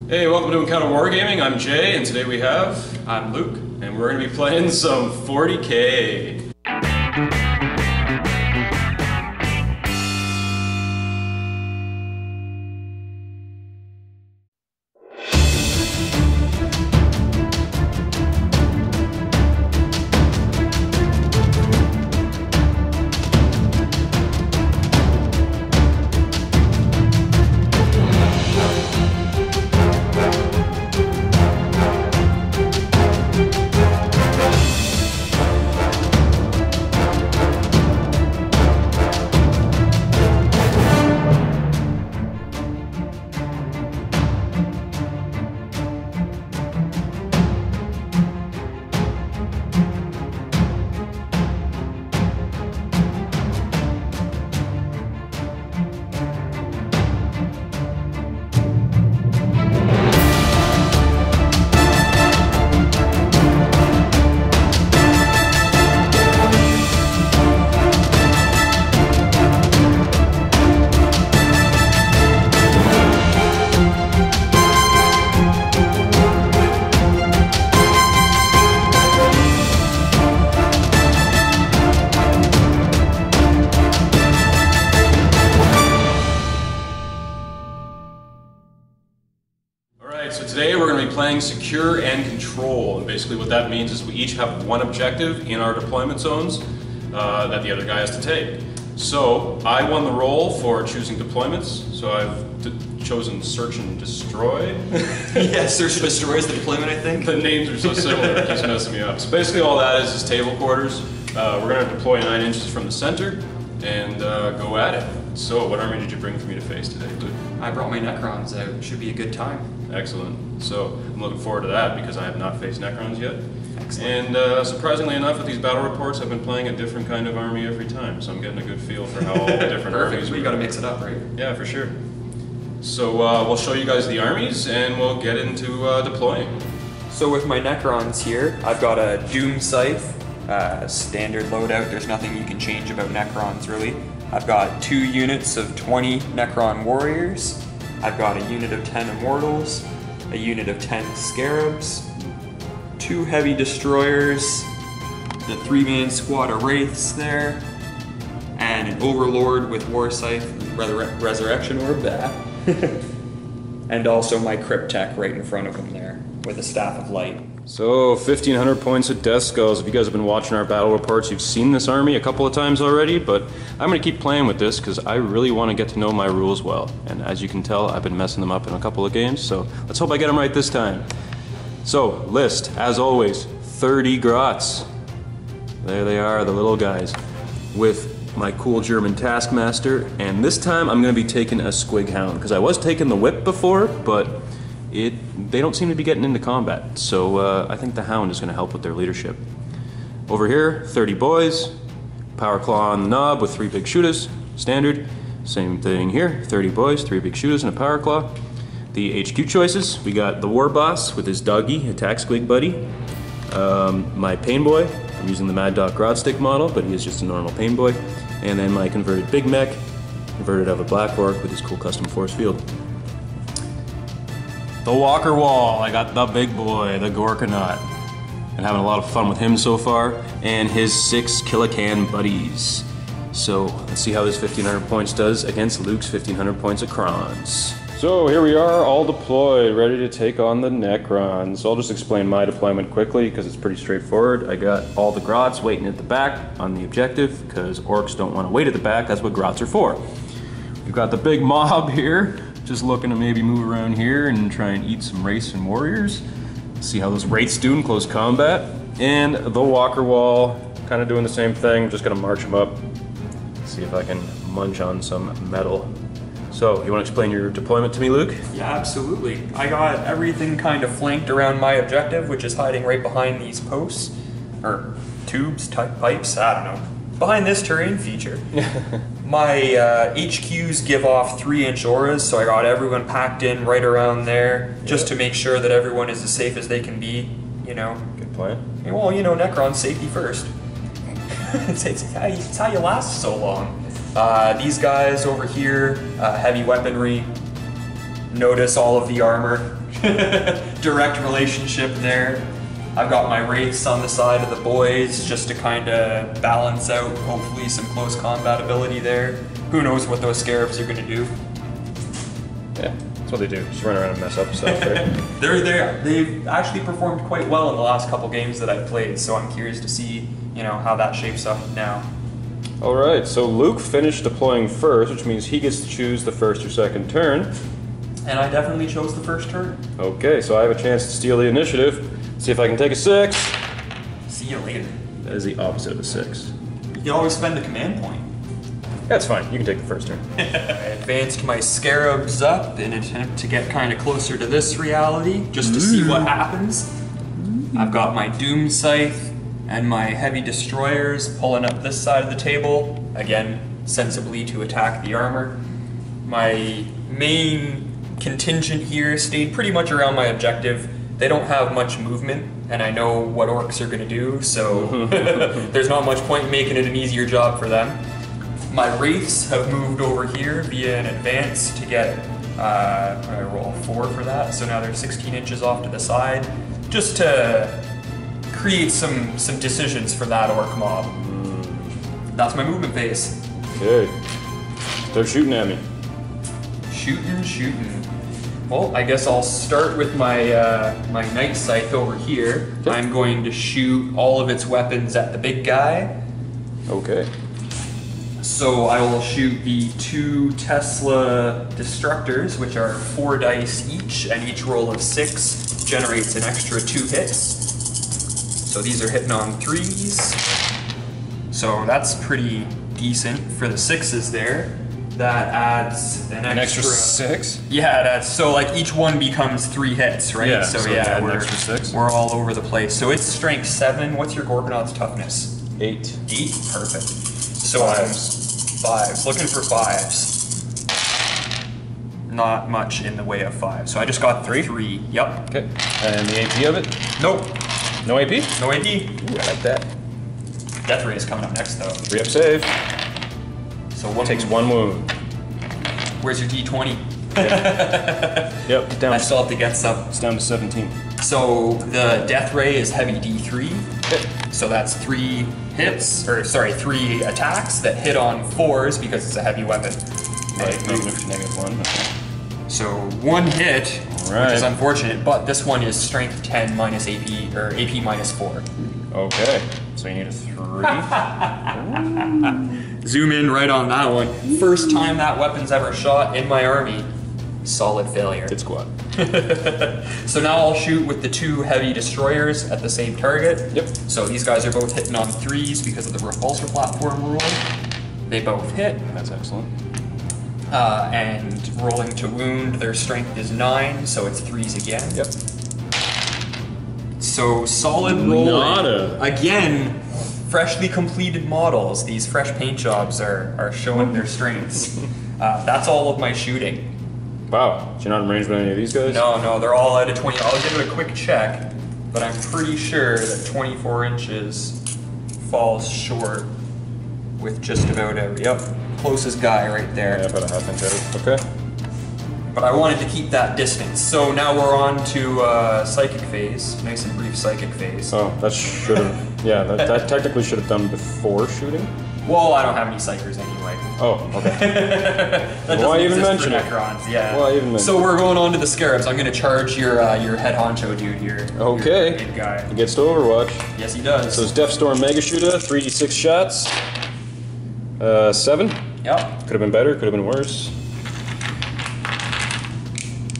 Hey, welcome to Encounter Wargaming. I'm Jay, and today we have... I'm Luke. And we're going to be playing some 40K. So today we're going to be playing Secure and Control, and basically what that means is we each have one objective in our deployment zones that the other guy has to take. So I won the role for choosing deployments, so I've chosen Search and Destroy. Yeah, Search and Destroy is the deployment, I think. The names are so similar, it keeps messing me up. So basically all that is table quarters. We're going to deploy 9 inches from the center and go at it. So what army did you bring for me to face today, Luke? I brought my Necrons out. Should be a good time. Excellent. So I'm looking forward to that because I have not faced Necrons yet. Excellent. And surprisingly enough, with these battle reports, I've been playing a different kind of army every time. So I'm getting a good feel for how all the different armies. We got to mix it up, right? Yeah, for sure. So we'll show you guys the armies and we'll get into deploying. So with my Necrons here, I've got a Doom Scythe, standard loadout. There's nothing you can change about Necrons really. I've got 2 units of 20 Necron warriors. I've got a unit of 10 immortals, a unit of 10 scarabs, 2 heavy destroyers, the 3-man squad of wraiths there, and an overlord with war scythe and resurrection orb back. And also my crypt tech right in front of him there with a staff of light. So 1,500 points of death skulls. If you guys have been watching our battle reports, you've seen this army a couple of times already, but I'm going to keep playing with this because I really want to get to know my rules well. And as you can tell, I've been messing them up in a couple of games, so let's hope I get them right this time. So, list, as always, 30 grots. There they are, the little guys, with my cool German Taskmaster, and this time I'm going to be taking a Squig Hound, because I was taking the Whip before, but they don't seem to be getting into combat, so I think the Hound is going to help with their leadership. Over here, 30 boys, Power Claw on the knob with 3 big shooters, standard. Same thing here, 30 boys, 3 big shooters and a Power Claw. The HQ choices, we got the War Boss with his doggy, Attack Squig Buddy. My Pain Boy, I'm using the Mad Dog Grodstick model, but he is just a normal Pain Boy. And then my converted Big Mech, converted out of a Black Orc with his cool custom force field. The Walker Wall, I got the big boy, the Gorkanaut. Been having a lot of fun with him so far, and his 6 Killacan buddies. So let's see how this 1,500 points does against Luke's 1,500 points of Crons. So here we are, all deployed, ready to take on the Necrons. So I'll just explain my deployment quickly because it's pretty straightforward. I got all the grots waiting at the back on the objective because orcs don't want to wait at the back, that's what grots are for. We've got the big mob here. Just looking to maybe move around here and try and eat some wraiths and warriors. See how those wraiths do in close combat. And the Walker Wall, kind of doing the same thing. Just gonna march them up. See if I can munch on some metal. So, you want to explain your deployment to me, Luke? Yeah, absolutely. I got everything kind of flanked around my objective, which is hiding right behind these posts. Or tubes, type pipes, I don't know. Behind this terrain feature. My HQs give off 3-inch auras, so I got everyone packed in right around there, just to make sure that everyone is as safe as they can be, you know. Good plan. Well, you know, Necron, safety first. it's how you last so long. These guys over here, heavy weaponry. Notice all of the armor. direct relationship there. I've got my wraiths on the side of the boys just to kind of balance out, hopefully, some close combat ability there. Who knows what those scarabs are going to do? Yeah, that's what they do. Just run around and mess up stuff, right? They've actually performed quite well in the last couple games that I've played, so I'm curious to see, you know, how that shapes up now. All right, so Luke finished deploying first, which means he gets to choose the first or second turn. And I definitely chose the first turn. Okay, so I have a chance to steal the initiative. See if I can take a 6. See you later. That is the opposite of a 6. You can always spend a command point. That's fine. You can take the first turn. I advanced my scarabs up in an attempt to get kind of closer to this reality, just to see what happens. I've got my Doom Scythe and my heavy destroyers pulling up this side of the table, again, sensibly to attack the armor. My main contingent here stayed pretty much around my objective. They don't have much movement, and I know what orcs are going to do, so there's not much point in making it an easier job for them. My wraiths have moved over here via an advance to get, I roll 4 for that, so now they're 16 inches off to the side, just to create some decisions for that orc mob. That's my movement phase. Okay. They're shooting at me. Shooting. Well, I guess I'll start with my my Night Scythe over here. Yep. I'm going to shoot all of its weapons at the big guy. Okay. So I will shoot the 2 Tesla Destructors, which are 4 dice each, and each roll of 6 generates an extra 2 hits. So these are hitting on 3s. So that's pretty decent for the 6s there. That adds an extra 6? Yeah, that's so like each one becomes 3 hits, right? Yeah, so so yeah, an extra 6. We're all over the place. So it's strength 7. What's your Gorgonaut's toughness? 8. 8? Perfect. So 5s. 5s. Looking for 5s. Not much in the way of 5. So I just got 3. Yep. Okay. And the AP of it? Nope. No AP? No AD. Ooh, I like that. Death Ray is coming up next though. 3-up save. So one Takes 1 wound. Where's your D20? Yep, down. I still have to get some. It's down to 17. So the Death Ray is heavy D3. Okay. So that's 3 hits, or sorry, 3 attacks that hit on 4s because it's a heavy weapon. Right, -1. Okay. So 1 hit, Right. which is unfortunate, but this one is strength 10 minus AP, or AP minus 4. Okay, so you need a 3. Zoom in right on that one. First time that weapon's ever shot in my army. Solid failure. Hit squad. So now I'll shoot with the 2 heavy destroyers at the same target. Yep. So these guys are both hitting on 3s because of the repulsor platform rule. They both hit. That's excellent. And rolling to wound, their strength is 9, so it's 3s again. Yep. So solid rolling. Nada. Again, freshly completed models. These fresh paint jobs are showing their strengths. That's all of my shooting. Wow, so you're not in range with any of these guys? No, they're all at a 20. I'll give it a quick check, but I'm pretty sure that 24 inches falls short with just about every. Yep, closest guy right there. Yeah, about a half inch out. Okay. But I wanted to keep that distance. So now we're on to psychic phase. Nice and brief psychic phase. Oh, that should have. Yeah, that technically should have done before shooting. Well, I don't have any psychers anyway. Oh, okay. That Why doesn't even exist mention for it? Necrons, yeah. Why even mention So we're going on to the scarabs. I'm going to charge your head honcho dude here. Okay. Your big guy. He gets to Overwatch. Yes, he does. So it's Death Storm Mega Shooter, 3d6 shots. 7. Yep. Could have been better, could have been worse.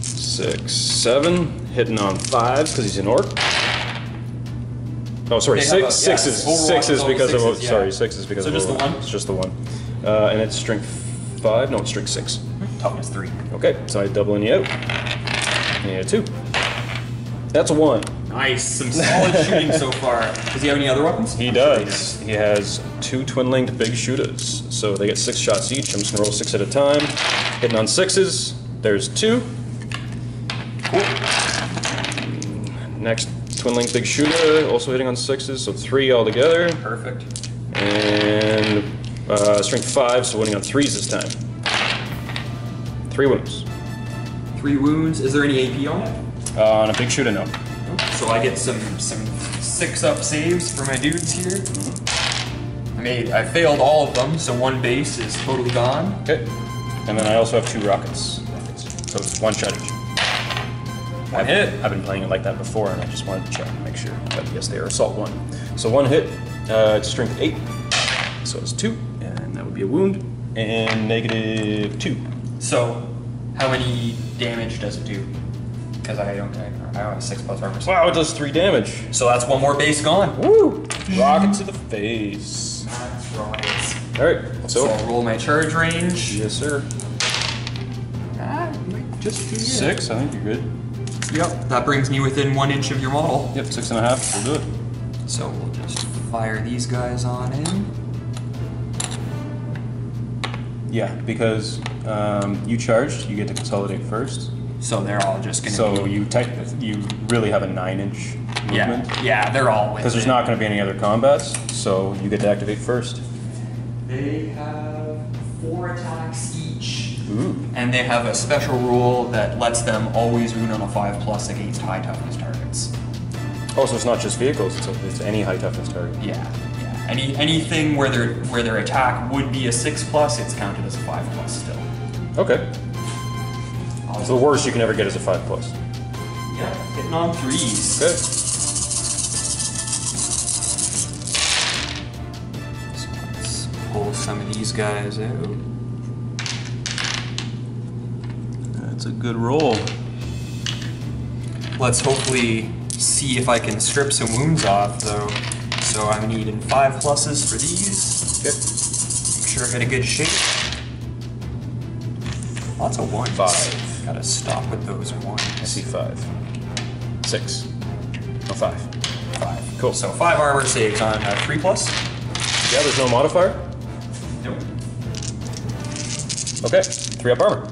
6, 7. Hitting on 5s because he's an orc. Oh, sorry, They have sixes. Overwatch Sixes is always because of sixes, yeah. sorry, 6 is because So of just the Overwatch. one? It's just the one, and it's strength 5. No, it's strength 6. Toughness 3. Okay, so I double in you out. And you get a 2. That's a 1. Nice. Some solid shooting so far. Does he have any other weapons? He does. He has 2 twin-linked big shooters, so they get 6 shots each. I'm just gonna roll 6 at a time. Hitting on 6s. There's 2. Cool. Next twin-linked big shooter, also hitting on 6s, so 3 altogether. Perfect. And strength 5, so winning on 3s this time. 3 wounds. 3 wounds. Is there any AP on it? On a big shooter, no. So I get some 6-up saves for my dudes here. I failed all of them, so one base is totally gone. Okay. And then I also have 2 rockets. So it's 1 shot each. One hit. I've been playing it like that before, and I just wanted to check and make sure. But yes, they are assault 1. So 1 hit, it's strength 8. So it's 2, and that would be a wound. And -2. So, how many damage does it do? Because I don't have 6+ armor. Wow, it does 3 damage. So that's 1 more base gone. Woo! Rocket to the face. That's right. Alright, So I'll roll my charge range. Yes, sir. Might just be it. 6, I think you're good. Yep, that brings me within 1 inch of your model. Yep, 6.5, we'll do it. So we'll just fire these guys on in. Yeah, because you charged, you get to consolidate first. So they're all just gonna So be... you really have a 9-inch movement. Yeah, they're all within. Because there's not going to be any other combats, so you get to activate first. They have 4 attacks each. Ooh. And they have a special rule that lets them always wound on a 5+ against high toughness targets. Oh, so it's not just vehicles, it's any high toughness target. Yeah. Anything where their attack would be a 6+, it's counted as a 5+ still. Okay. So the worst you can ever get is a 5+. Yeah, hitting on 3s. Okay. So let's pull some of these guys out. That's a good roll. Let's hopefully see if I can strip some wounds off, though. So I'm needing 5+ for these. Okay. Make sure I get a good shape. Lots of 1s. 5. Gotta stop with those 1s. I see 5. 6. Oh, 5. 5. Cool. So 5 armor saves on 3+. Yeah, there's no modifier? Nope. Okay, 3-up armor.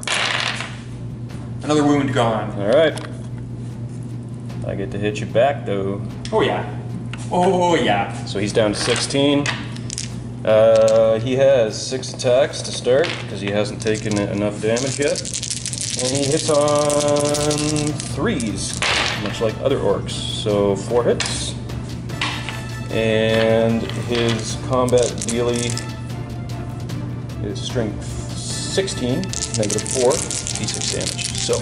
Another wound gone. Alright. I get to hit you back, though. Oh yeah. Oh yeah. So he's down to 16. He has 6 attacks to start, because he hasn't taken enough damage yet. And he hits on 3s, much like other orcs. So 4 hits. And his combat dealie is strength 16, -4, d6 damage. So,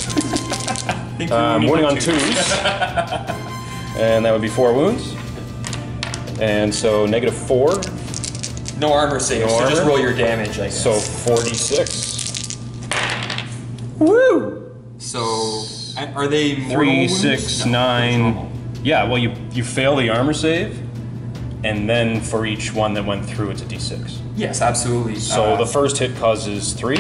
winning on 2s. And that would be 4 wounds. And so -4. No armor save, No so armor? just roll your damage, I guess. So 4d6. Woo! So, are they mortal 3, wounds? 6, No, 9. normal. Yeah, well, you fail the armor save, and then for each one that went through, it's a d6. Yes, absolutely. So the first hit causes 3.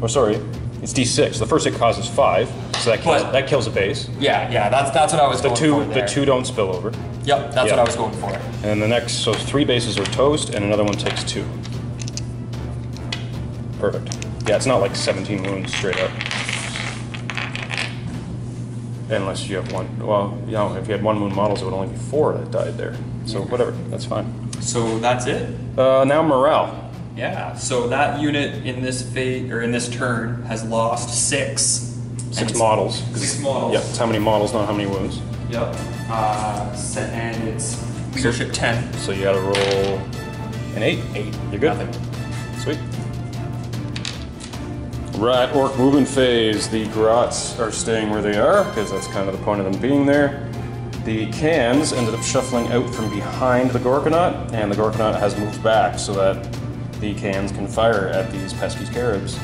Oh, sorry, it's d6. The first hit causes 5, so that kills a base. Yeah, that's what I was going for there. The 2 don't spill over. Yep, that's what I was going for. And the next, so 3 bases are toast, and another one takes 2. Perfect. Yeah, it's not like 17 wounds straight up. Unless you have 1. Well, you know, if you had 1 wound models, it would only be 4 that died there. So whatever, that's fine. So that's it? Now morale. Yeah, so that unit in this phase, or in this turn, has lost 6. 6 models. 6 models. Yeah, it's how many models, not how many wounds. Yep. And it's leadership 10. So you gotta roll an 8. 8. You're good. Nothing. Sweet. Right, orc movement phase. The grots are staying where they are, because that's kind of the point of them being there. The cans ended up shuffling out from behind the Gorkanaut, and the Gorkanaut has moved back so that the cans can fire at these pesky scarabs.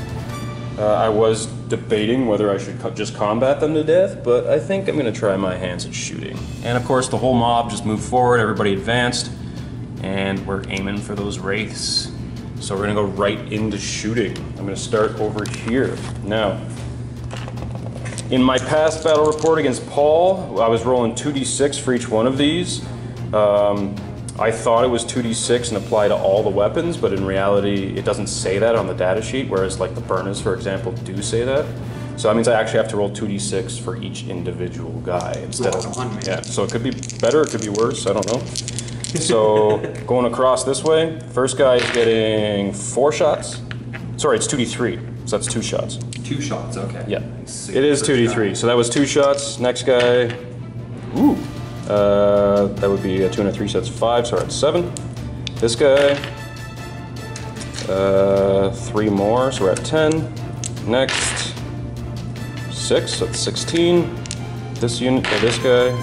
I was debating whether I should just combat them to death, but I think I'm going to try my hands at shooting. And of course, the whole mob just moved forward, everybody advanced, and we're aiming for those wraiths. So we're going to go right into shooting. I'm going to start over here. Now, in my past battle report against Paul, I was rolling 2d6 for each one of these. I thought it was 2d6 and apply to all the weapons, but in reality, it doesn't say that on the data sheet, whereas like the burners, for example, do say that. So that means I actually have to roll 2d6 for each individual guy instead of... Yeah, so it could be better, it could be worse, I don't know. So going across this way, first guy is getting 4 shots. Sorry, it's 2d3, so that's 2 shots. 2 shots, okay. Yeah, it is 2d3. So that was 2 shots. Next guy, ooh, that would be a 2 and a 3, so that's 5, so that's 7. This guy, 3 more, so we're at 10. Next, 6, so that's 16. This unit, this guy,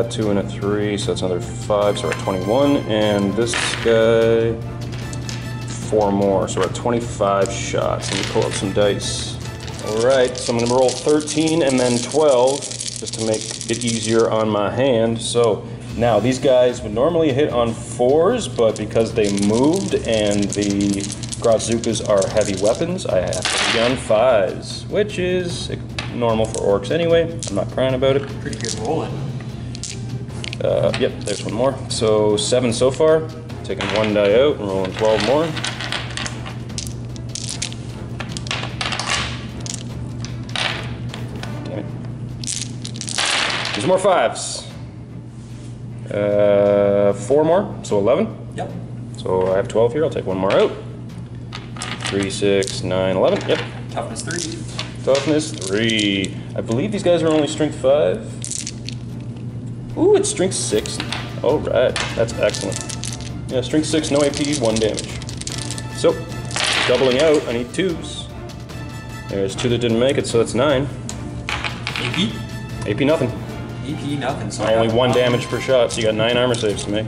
2 and a 3, so that's another 5, so we're at 21. And this guy, 4 more, so we're at 25 shots. Let me pull up some dice. Alright, so I'm going to roll 13 and then 12, just to make it easier on my hand. So now these guys would normally hit on 4s, but because they moved and the Grazukas are heavy weapons, I have to be on 5s, which is normal for orcs anyway. I'm not crying about it. Pretty good rolling. Yep, there's one more. So 7 so far. Taking 1 die out and rolling 12 more. Damn it. There's more 5s. 4 more, so 11. Yep. So I have 12 here. I'll take 1 more out. 3, 6, 9, 11. Yep. Toughness 3. Toughness 3. I believe these guys are only strength 5. Ooh, it's strength 6. Alright, that's excellent. Yeah, strength 6, no AP, 1 damage. So, doubling out, I need 2s. There's 2 that didn't make it, so that's 9. AP? AP nothing. AP nothing, so Only 1 damage per shot, so you got 9 armor saves to make.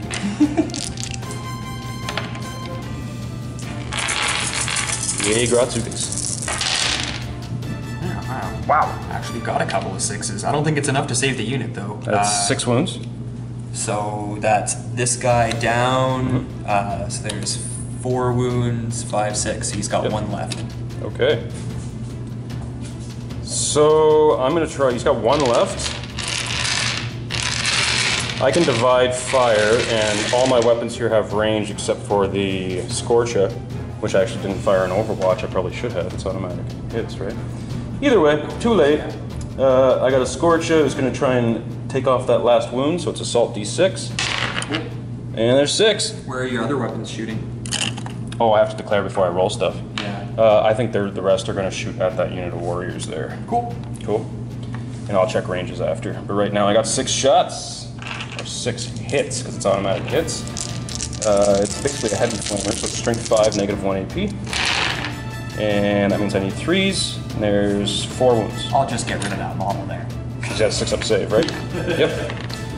Yay, Grazukas. Wow, actually got a couple of 6s. I don't think it's enough to save the unit though. That's 6 wounds. So that's this guy down. So there's 4 wounds, 5, 6. He's got 1 left. Okay. So I'm gonna try, he's got 1 left. I can divide fire, and all my weapons here have range except for the Scorcha, which I actually didn't fire in Overwatch. I probably should have. It's automatic hits, right? Either way, too late. I got a Scorcha who's going to try and take off that last wound, so it's Assault D6. And there's 6. Where are your other weapons shooting? Oh, I have to declare before I roll stuff. Yeah. I think the rest are going to shoot at that unit of warriors there. Cool. Cool. And I'll check ranges after. But right now I got 6 shots. Or 6 hits, because it's automatic hits. It's basically a heavy flamer, so it's strength 5, negative 1 AP. And that means I need 3s, and there's 4 wounds. I'll just get rid of that model there. He's got a 6-up save, right? Yep.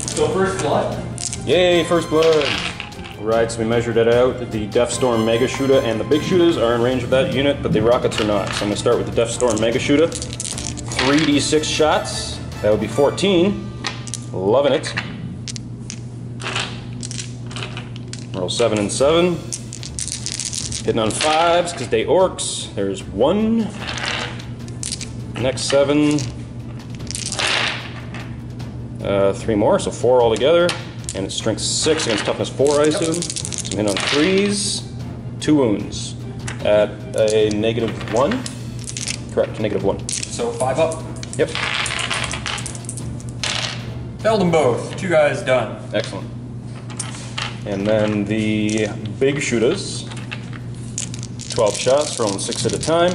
So first blood. Yay, first blood! Right, so we measured it out. The Deathstorm Mega Shooter and the Big Shooters are in range of that unit, but the rockets are not. So I'm gonna start with the Deathstorm Mega Shooter. 3d6 shots, that would be 14. Loving it. Roll 7 and 7. Hitting on 5s, because they orcs. There's 1. Next 7. 3 more, so 4 altogether. And it's strength 6 against toughness 4, I assume. So I'm hitting on 3s. 2 wounds. At a negative 1. Correct, negative 1. So 5 up. Yep. Failed them both. 2 guys done. Excellent. And then the big shooters. 12 shots, rolling 6 at a time.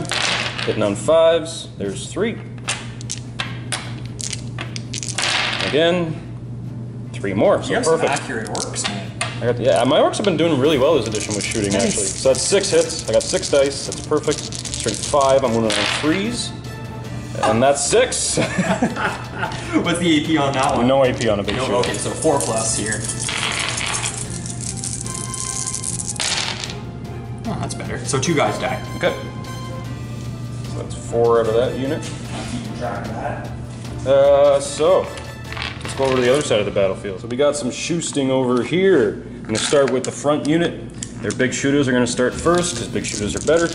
Hitting on 5s. There's 3. Again. 3 more, so Yes, perfect. accurate orcs, man. Yeah, my orcs have been doing really well this edition with shooting, actually. So that's 6 hits. I got 6 dice. That's perfect. Strength 5. I'm winning on 3s. And that's 6. What's the AP on that one? No AP on a big shooter. Okay, so 4 plus here. Oh, that's better. So 2 guys die. Okay. So that's 4 out of that unit. Keep track of that. So let's go over to the other side of the battlefield. So we got some shoosting over here. I'm gonna start with the front unit. Their big shooters are gonna start first, because big shooters are better.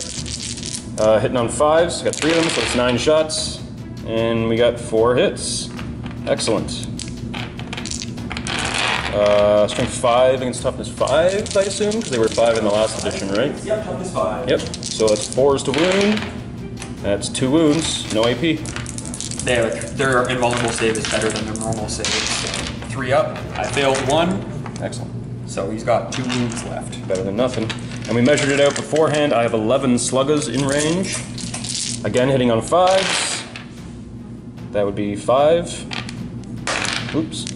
Hitting on 5s, got 3 of them, so it's 9 shots. And we got 4 hits. Excellent. Strength 5 against toughness 5, I assume, because they were 5 in the last edition, right? Yep, toughness 5. Yep, so that's 4s to wound. That's 2 wounds, no AP. Their invulnerable save is better than their normal save. So 3 up. I failed 1. Excellent. So he's got 2 wounds left. Better than nothing. And we measured it out beforehand. I have 11 sluggers in range. Again, hitting on 5s. That would be 5. Oops.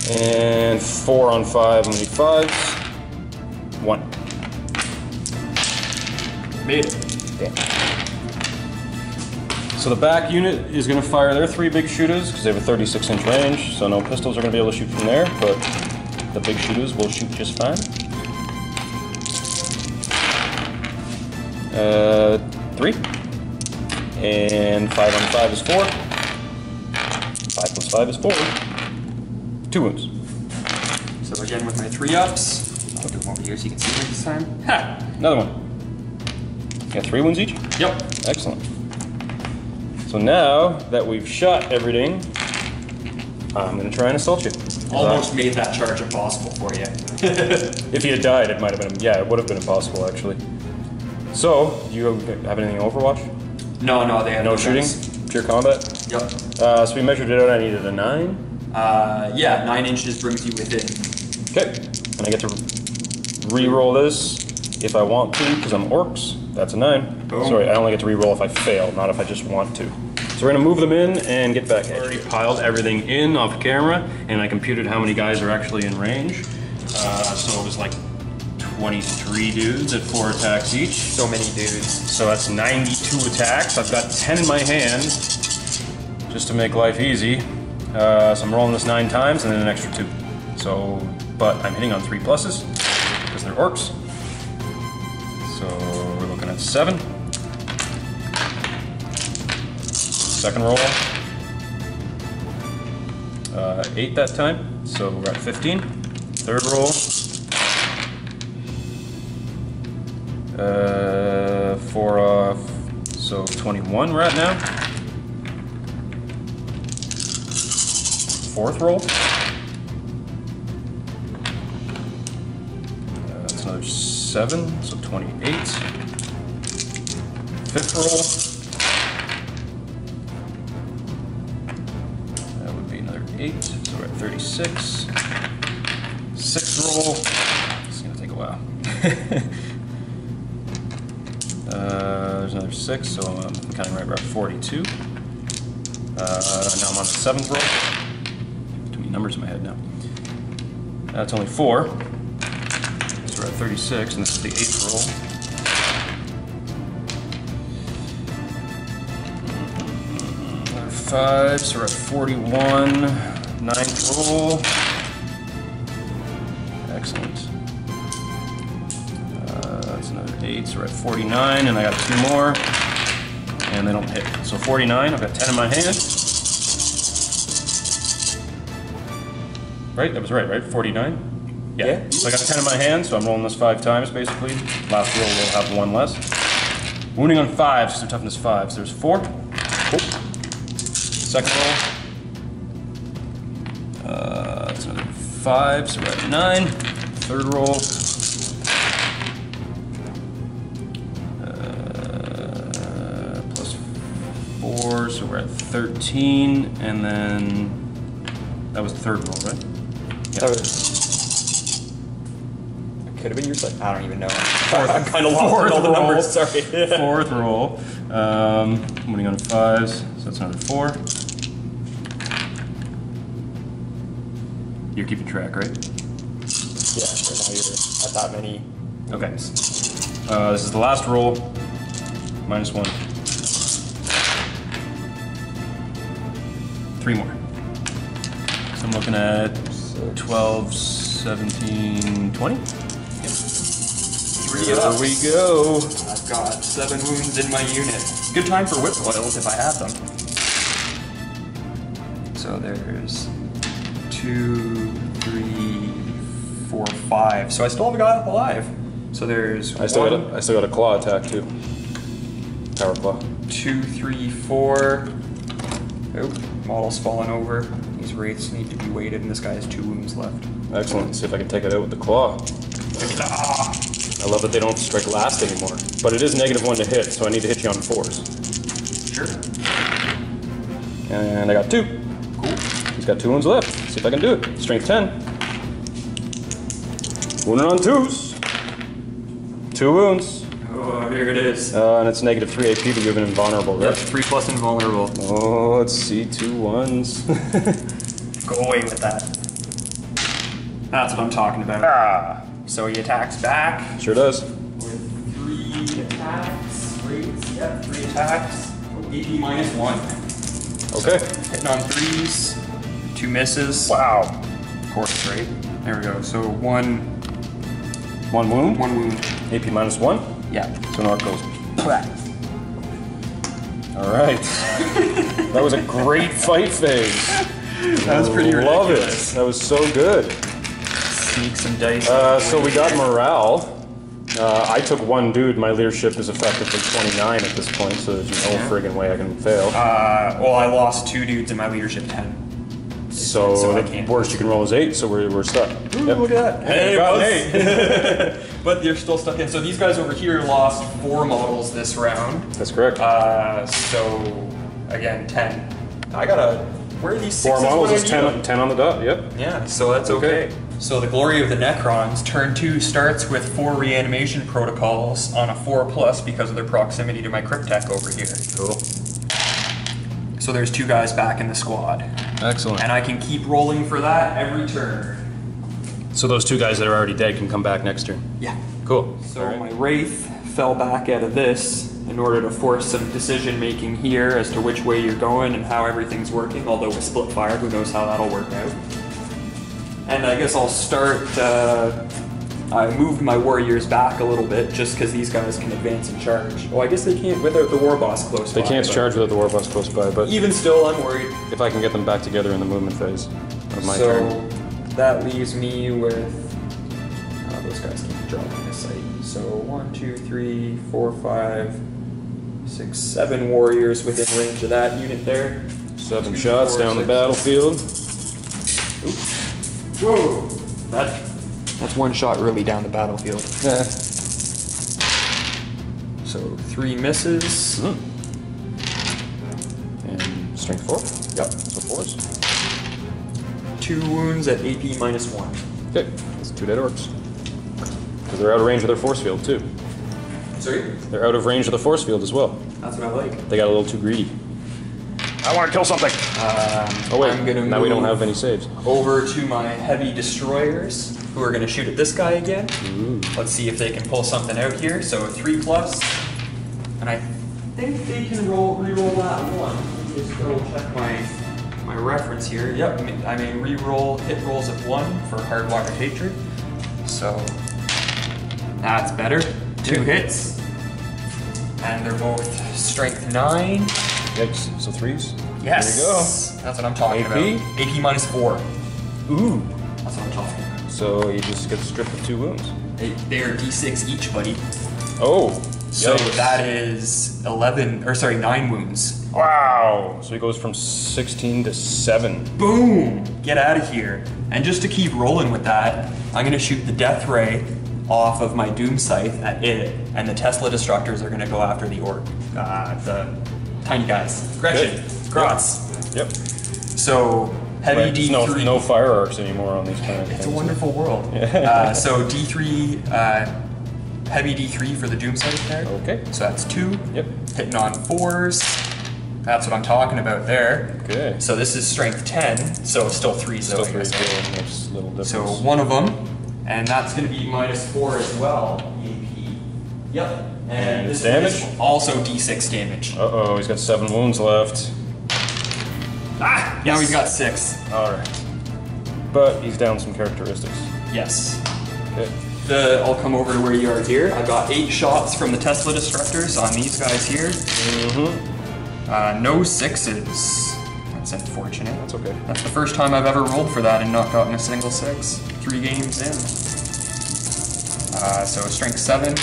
And 4 on 5, I'm gonna need 5s. 1. Made it. Damn. So the back unit is going to fire their 3 big shooters because they have a 36-inch range, so no pistols are going to be able to shoot from there, but the big shooters will shoot just fine. 3. And 5 on 5 is 4. 5 plus 5 is 4. 2 wounds. So again with my 3-ups, I'll do them over here so you can see them this time. Ha! Another one. You got 3 wounds each? Yep. Excellent. So now that we've shot everything, I'm going to try and assault you. Almost made that charge impossible for you. If he had died, it might have been, yeah, it would have been impossible actually. So, do you have anything in Overwatch? No, they have no shooting? Pure combat? Yep. So we measured it out, I needed a 9. Yeah, 9 inches brings you within. Okay, and I get to re-roll this if I want to, because I'm Orks. That's a 9. Boom. Sorry, I only get to re-roll if I fail, not if I just want to. So we're gonna move them in and get back. I already piled everything in off camera, and I computed how many guys are actually in range. So it was like 23 dudes at 4 attacks each. So many dudes. So that's 92 attacks. I've got 10 in my hand, just to make life easy. So I'm rolling this 9 times and then an extra 2. So, but I'm hitting on 3 pluses, because they're Orks. So we're looking at 7. Second roll. 8 that time, so we're at 15. Third roll. 4 off, so 21 we're at now. Fourth roll. That's another 7, so 28. Fifth roll. That would be another 8, so we're at 36. Sixth roll. It's gonna take a while. There's another 6, so I'm counting right about 42. Now I'm on the 7th roll. Too many numbers in my head now. That's only 4. So we're at 36, and this is the 8th roll. Another 5, so we're at 41. 9th roll. Excellent. That's another 8, so we're at 49, and I got 2 more, and they don't hit. So 49, I've got 10 in my hand. Right? That was right? 49? Yeah. So I got 10 in my hand, so I'm rolling this 5 times, basically. Last roll will have 1 less. Wounding on 5, so toughness 5. So there's 4. Oh. Second roll. That's another 5, so we're at 9. Third roll. Plus 4, so we're at 13, and then that was the third roll, right? Yeah. That was. It could have been your second. I don't even know. I'm kind of lost in all the numbers. Sorry. Fourth roll. Winning on 5s, so that's another 4. You're keeping track, right? Yeah, right now you're at that many. Okay. This is the last roll. -1. 3 more. So I'm looking at 12, 17, 20. Yep. 3 There ups. we go. I've got 7 wounds in my unit. Good time for whip oils if I have them. So there's 2, 3, 4, 5. So I still have a guy alive. So there's I still got a claw attack too. Power claw. 2, 3, 4. Oh, model's fallen over. These wraiths need to be weighted, and this guy has 2 wounds left. Excellent. Let's see if I can take it out with the claw. I love that they don't strike last anymore. But it is -1 to hit, so I need to hit you on 4s. Sure. And I got 2. Cool. He's got 2 wounds left. See if I can do it. Strength 10. Wounded on 2s. 2 wounds. Oh, here it is. And it's negative 3 AP, but you've been invulnerable, right? Yep, 3+ invulnerable. Oh, let's see, 2 ones. Go away with that. That's what I'm talking about. Ah! So he attacks back. Sure does. With 3 attacks. Wait, yep, 3 attacks. AP -1. Okay. So, hitting on 3s, 2 misses. Wow. Of course, right? There we go. So 1 wound? 1 wound. AP -1? Yeah. So an orc goes. Alright. That was a great fight phase. That was pretty ridiculous. Love it. That was so good. Sneak some dice. So we got morale. I took 1 dude. My leadership is effectively 29 at this point, so there's no friggin' way I can fail. Well, I lost 2 dudes in my leadership 10. So I the can't. worst you can roll is 8, so we're stuck. Ooh, Yep. look at that. Hey, Got buddy. an 8. But you're still stuck in. So these guys over here lost 4 models this round. That's correct. So, again, 10. I gotta... Where are these 6s? 4 models when is I need them? 10 on the dot, yep. Yeah, so that's okay. So the glory of the Necrons, turn 2 starts with 4 reanimation protocols on a 4+ because of their proximity to my Cryptek over here. Cool. So there's 2 guys back in the squad. Excellent. And I can keep rolling for that every turn. So those 2 guys that are already dead can come back next turn? Yeah. Cool. So my Wraith fell back out of this in order to force some decision making here as to which way you're going and how everything's working, although with split fire, who knows how that'll work out. And I guess I'll start, I moved my warriors back a little bit just because these guys can advance and charge. Oh, I guess they can't without the war boss close by. They can't charge without the war boss close by, but even still, I'm worried. if I can get them back together in the movement phase of my So turn. that leaves me with, those guys can't draw line of sight. So 1, 2, 3, 4, 5, 6, 7 warriors within range of that unit there. 7 2, shots 4, down the 6. battlefield. Oops. Whoa! That's 1 shot really down the battlefield. So 3 misses. And strength 4? Yep. So 4s. 2 wounds at AP -1. Okay, that's 2 dead orcs. Because they're out of range of their force field too. Sorry? They're out of range of the force field as well. That's what I like. They got a little too greedy. I want to kill something! Oh wait, I'm gonna now we don't move have any saves. over to my heavy destroyers, who are going to shoot at this guy again. Ooh. Let's see if they can pull something out here. So 3+, and I think they can re-roll that 1. Let me just go check my reference here. Yep, I may re-roll hit rolls of 1 for hardwired hatred. So that's better. 2 hits, and they're both strength 9. Yikes, so 3s? Yes. There you go. That's what I'm talking AP? about. AP -4. Ooh. That's what I'm talking about. So you just get stripped of 2 wounds. They're D6 each, buddy. Oh. So yikes. that is 9 wounds. Wow. So he goes from 16 to 7. Boom! Get out of here. And just to keep rolling with that, I'm gonna shoot the Death Ray off of my Doom Scythe at it, and the Tesla Destructors are gonna go after the Orc. The tiny guys. Gretchen. Grotz. Yep. So, heavy Right, there's D3. no fire arcs anymore on these kind of things. It's a wonderful world. So D3, heavy D3 for the Doom Scythe there. Okay. So that's 2. Yep. Hitting on 4s. That's what I'm talking about there. Okay. So this is strength 10, so it's still 3s though. Still 3 I guess. there's little difference. So 1 of them, and that's going to be -4 as well. AP. Yep. And this damage? is also D6 damage. Uh-oh, he's got 7 wounds left. Ah! Now he's got 6. Alright. But he's down some characteristics. Yes. Okay. I'll come over to where you are here. I got 8 shots from the Tesla Destructors on these guys here. No 6s. That's unfortunate. That's okay. That's the first time I've ever rolled for that and not gotten a single 6. 3 games in. So strength 7.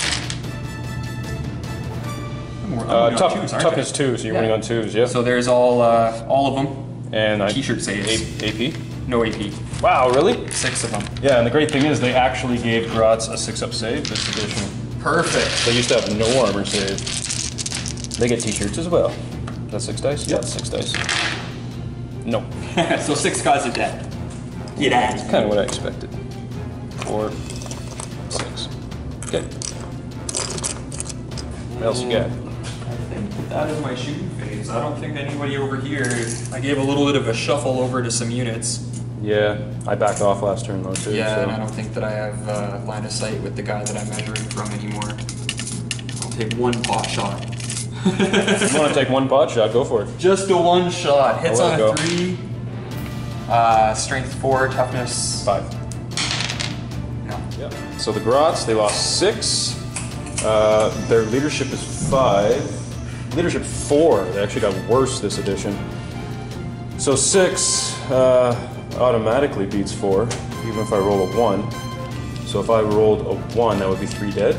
Toughness 2, so you're winning on 2s, yeah? So there's all of them. And T-shirt saves. AP? No AP. Wow, really? 6 of them. Yeah, and the great thing is they actually gave Grotz a 6-up save this edition. Perfect. They used to have no armor save. They get t-shirts as well. That's 6 dice? Yep. Yeah, 6 dice. No. So 6 guys are dead. Get out. Kind of what I expected. 4, 6. Okay. What else you got? I think that is my shooting phase. I don't think anybody over here. I gave a little bit of a shuffle over to some units. Yeah, I backed off last turn though too. Yeah, so. and I don't think that I have line of sight with the guy that I'm measuring from anymore. I'll take one pot shot. If you want to take one pot shot, go for it. Just a one shot. Hits I'll on let a it 3. Strength 4, toughness 5. No. Yeah. So the Grots, they lost 6. Their leadership is 5. Leadership 4. They actually got worse this edition. So 6 automatically beats 4, even if I roll a 1. So if I rolled a 1, that would be 3 dead.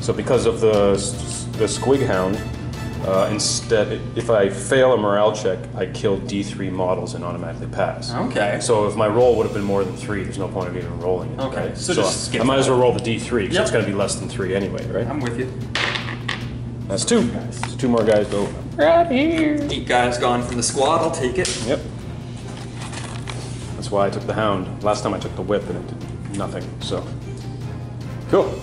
So because of the Squig Hound, instead, if I fail a morale check, I kill D3 models and automatically pass. Okay. So if my roll would have been more than 3, there's no point of even rolling it. Okay. Right? So just skip I might as well that. roll the D3 because Yep. it's going to be less than 3 anyway, right? I'm with you. That's 2. So 2 more guys go right here. 8 guys gone from the squad. I'll take it. Yep. That's why I took the Hound. Last time I took the Whip and it did nothing. So cool.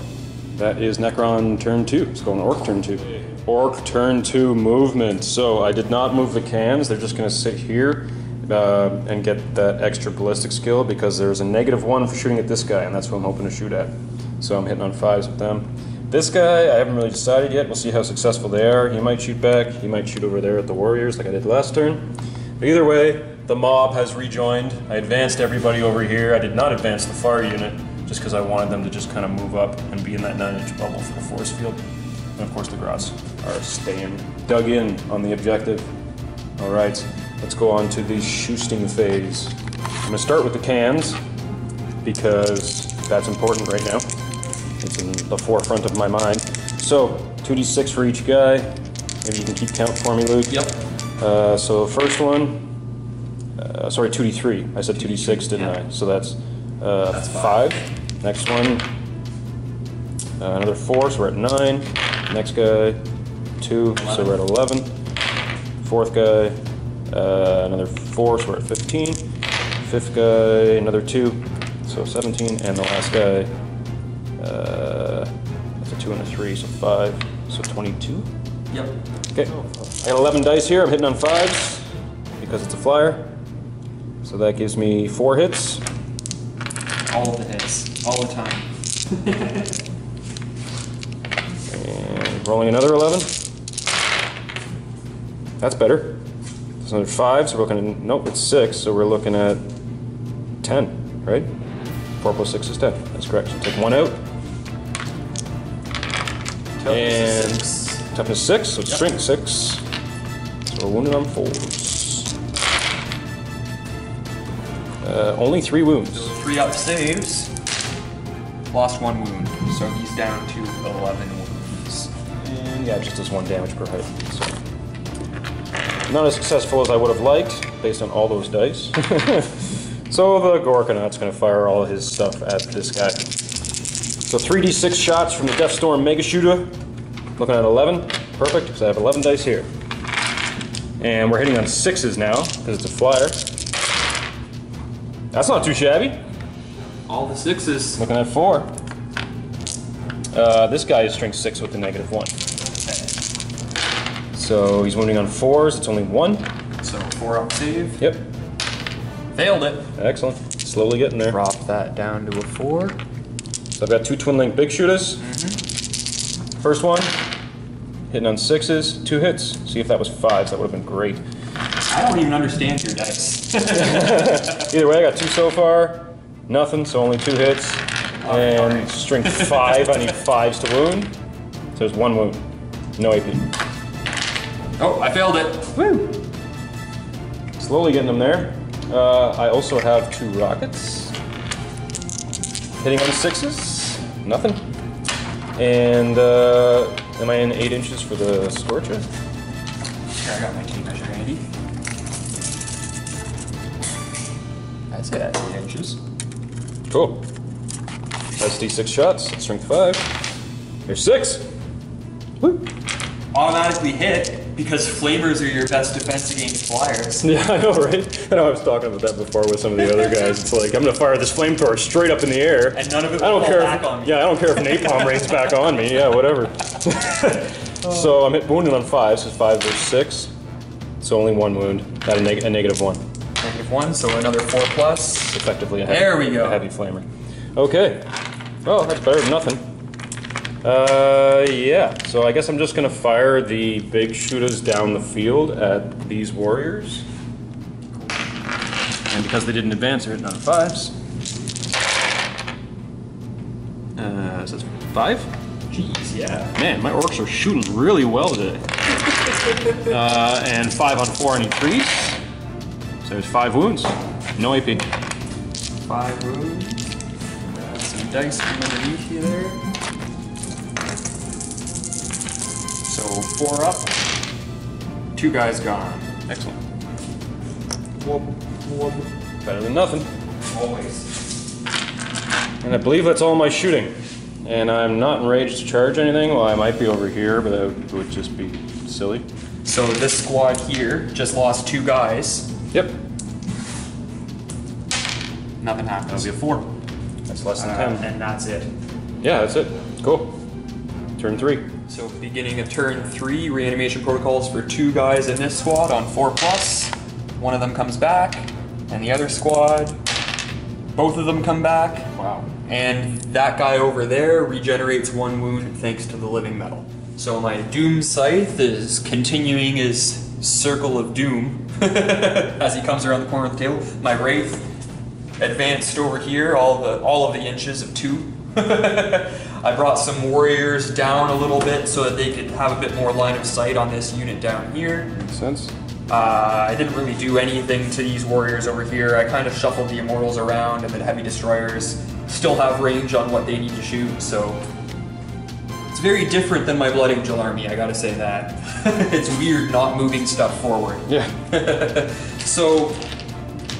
That is Necron turn 2. Let's go on Orc turn 2. Orc turn 2 movement. So I did not move the cans. They're just going to sit here and get that extra ballistic skill because there's a -1 for shooting at this guy, and that's who I'm hoping to shoot at. So I'm hitting on 5s with them. This guy, I haven't really decided yet. We'll see how successful they are. He might shoot back. He might shoot over there at the Warriors like I did last turn. But either way, the mob has rejoined. I advanced everybody over here. I did not advance the far unit just because I wanted them to just kind of move up and be in that 9-inch bubble for the force field. And of course the Grots are staying dug in on the objective. All right, let's go on to the shooting phase. I'm gonna start with the cans because that's important right now. It's in the forefront of my mind. So 2d6 for each guy. Maybe you can keep count for me, Luke. Yep. So first one, sorry, 2d3. I said 2d6, didn't Yeah. I? So that's 5. Next one, another 4, so we're at 9. Next guy, 2, so we're at 11. Fourth guy, another 4, so we're at 15. Fifth guy, another 2, so 17. And the last guy, that's a 2 and a 3, so 5, so 22. Yep. Okay, I got 11 dice here. I'm hitting on 5s because it's a flyer. So that gives me 4 hits. All of the hits. All the time. And rolling another 11. That's better. There's another 5, so we're looking at, nope, it's 6, so we're looking at 10, right? 4 plus 6 is 10. That's correct. So take 1 out. And toughness 6, so it's strength 6. So we're wounded on 4s. Only 3 wounds. 3 up saves. Lost 1 wound, so he's down to 11 wounds. And yeah, it just does 1 damage per hit. So not as successful as I would have liked, based on all those dice. So the Gorkanaut's going to fire all his stuff at this guy. So 3d6 shots from the Deathstorm Mega Shooter. Looking at 11. Perfect, because I have 11 dice here. And we're hitting on 6s now, because it's a flyer. That's not too shabby. All the 6s. Looking at 4. This guy is strength 6 with the -1. So he's wounding on 4s, it's only 1. So 4 up save. Yep. Failed it. Excellent. Slowly getting there. Drop that down to a 4. So I've got 2 Twin Link Big Shooters. First one, hitting on 6s, 2 hits. See if that was 5s, that would have been great. I don't even understand your dice. Either way, I got 2 so far. Nothing, so only 2 hits. And strength 5, I need 5s to wound. So there's 1 wound. No AP. Oh, I failed it. Woo! Slowly getting them there. I also have 2 rockets. Hitting on 6s. Nothing. And am I in 8 inches for the Scorcher? Here, I got my tape measure handy. That's it, 8 inches. Cool. That's D6 shots. Strength 5. There's 6. Woo! Automatically hit because flamers are your best defense against flyers. Yeah, I know, right? I know I was talking about that before with some of the other guys. It's like, I'm gonna fire this flamethrower straight up in the air. And none of it I don't will care fall back if, on me. Yeah, I don't care if napalm rains back on me. Yeah, whatever. So I'm wounded on 5, so 5 versus 6. So only 1 wound at a -1. -1, so another 4 plus. It's effectively a There we go. a heavy flamer. Okay. Oh, that's better than nothing. Yeah. So I guess I'm just gonna fire the big shooters down the field at these warriors. And because they didn't advance, they're at none of 5s. Is this 5? Jeez, yeah. Man, my orcs are shooting really well today. And 5 on 4 any trees. So there's 5 wounds. No AP. 5 wounds. Some dice from underneath you there. So 4 up. 2 guys gone. Excellent. Whoop, whoop. Better than nothing. Always. And I believe that's all my shooting. And I'm not enraged to charge anything. Well, I might be over here, but that would just be silly. So this squad here just lost 2 guys. Yep. Nothing That'll happens. be a 4. That's less than 10. And that's it. Yeah, that's it. Cool. Turn 3. So beginning of turn 3, reanimation protocols for 2 guys in this squad on 4 plus. One of them comes back, and the other squad, both of them come back. Wow. And that guy over there regenerates 1 wound thanks to the living metal. So my Doom Scythe is continuing his circle of doom as he comes around the corner of the table. My Wraith advanced over here, all of the inches of 2. I brought some warriors down a little bit so that they could have a bit more line of sight on this unit down here. Makes sense. I didn't really do anything to these warriors over here. I kind of shuffled the Immortals around, and the heavy destroyers still have range on what they need to shoot, so it's very different than my Blood Angel army, I gotta say that. It's weird not moving stuff forward. Yeah. So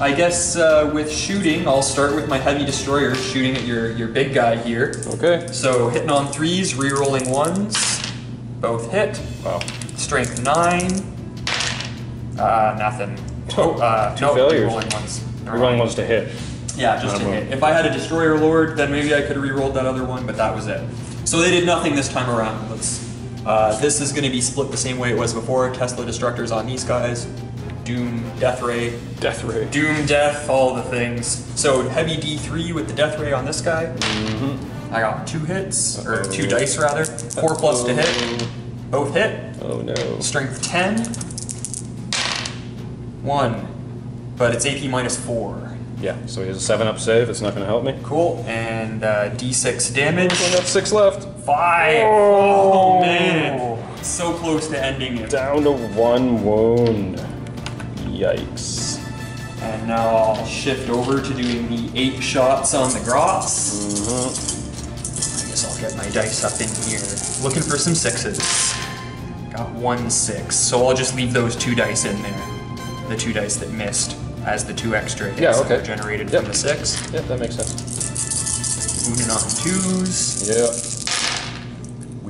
I guess with shooting, I'll start with my heavy destroyers shooting at your big guy here. Okay. So hitting on 3s, re-rolling 1s, both hit. Wow. Strength 9. Nothing. Two no, failures. re-rolling 1s. Re-rolling ones to hit. Yeah, just to hit. If I had a Destroyer Lord, then maybe I could have re-rolled that other one, but that was it. So they did nothing this time around. This is going to be split the same way it was before. Tesla Destructors on these guys. Doom, Death Ray. Death Ray. Doom, Death, all the things. So heavy D3 with the Death Ray on this guy. Mm-hmm. I got 2 hits, or 2 dice rather. 4 plus to hit. Both hit. Oh no. Strength 10. 1. But it's AP minus 4. Yeah, so he has a 7-up save. It's not going to help me. Cool. And D6 damage. I got 6 left. 5! Oh man! So close to ending it. Down to 1 wound. Yikes. And now I'll shift over to doing the 8 shots on the Grots. Mm-hmm. I guess I'll get my dice up in here. Looking for some 6s. Got 1 6. So I'll just leave those 2 dice in there. The 2 dice that missed as the 2 extra hits that were generated from the 6. Yep, that makes sense. Moving on 2s. Yep.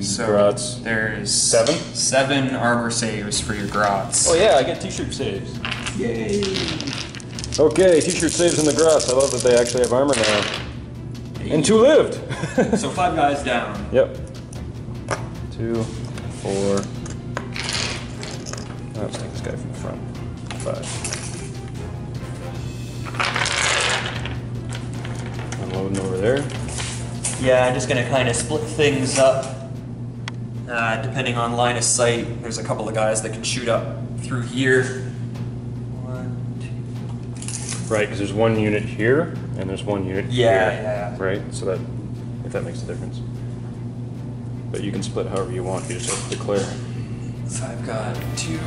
So Grots. there's 7? 7 armor saves for your Grots. Oh yeah, I get t-shirt saves. Yay! Okay, t-shirt saves in the Grots. I love that they actually have armor now. And 2 lived! So 5 guys down. Yep. 2, 4. Let's take this guy from the front. 5. Unloading over there. Yeah, I'm just gonna kind of split things up. Depending on line of sight, there's a couple of guys that can shoot up through here. 1, 2. Right, because there's 1 unit here, and there's 1 unit here. Yeah. Right, so that, if that makes a difference. But you can split however you want, you just have to declare. So I've got 2,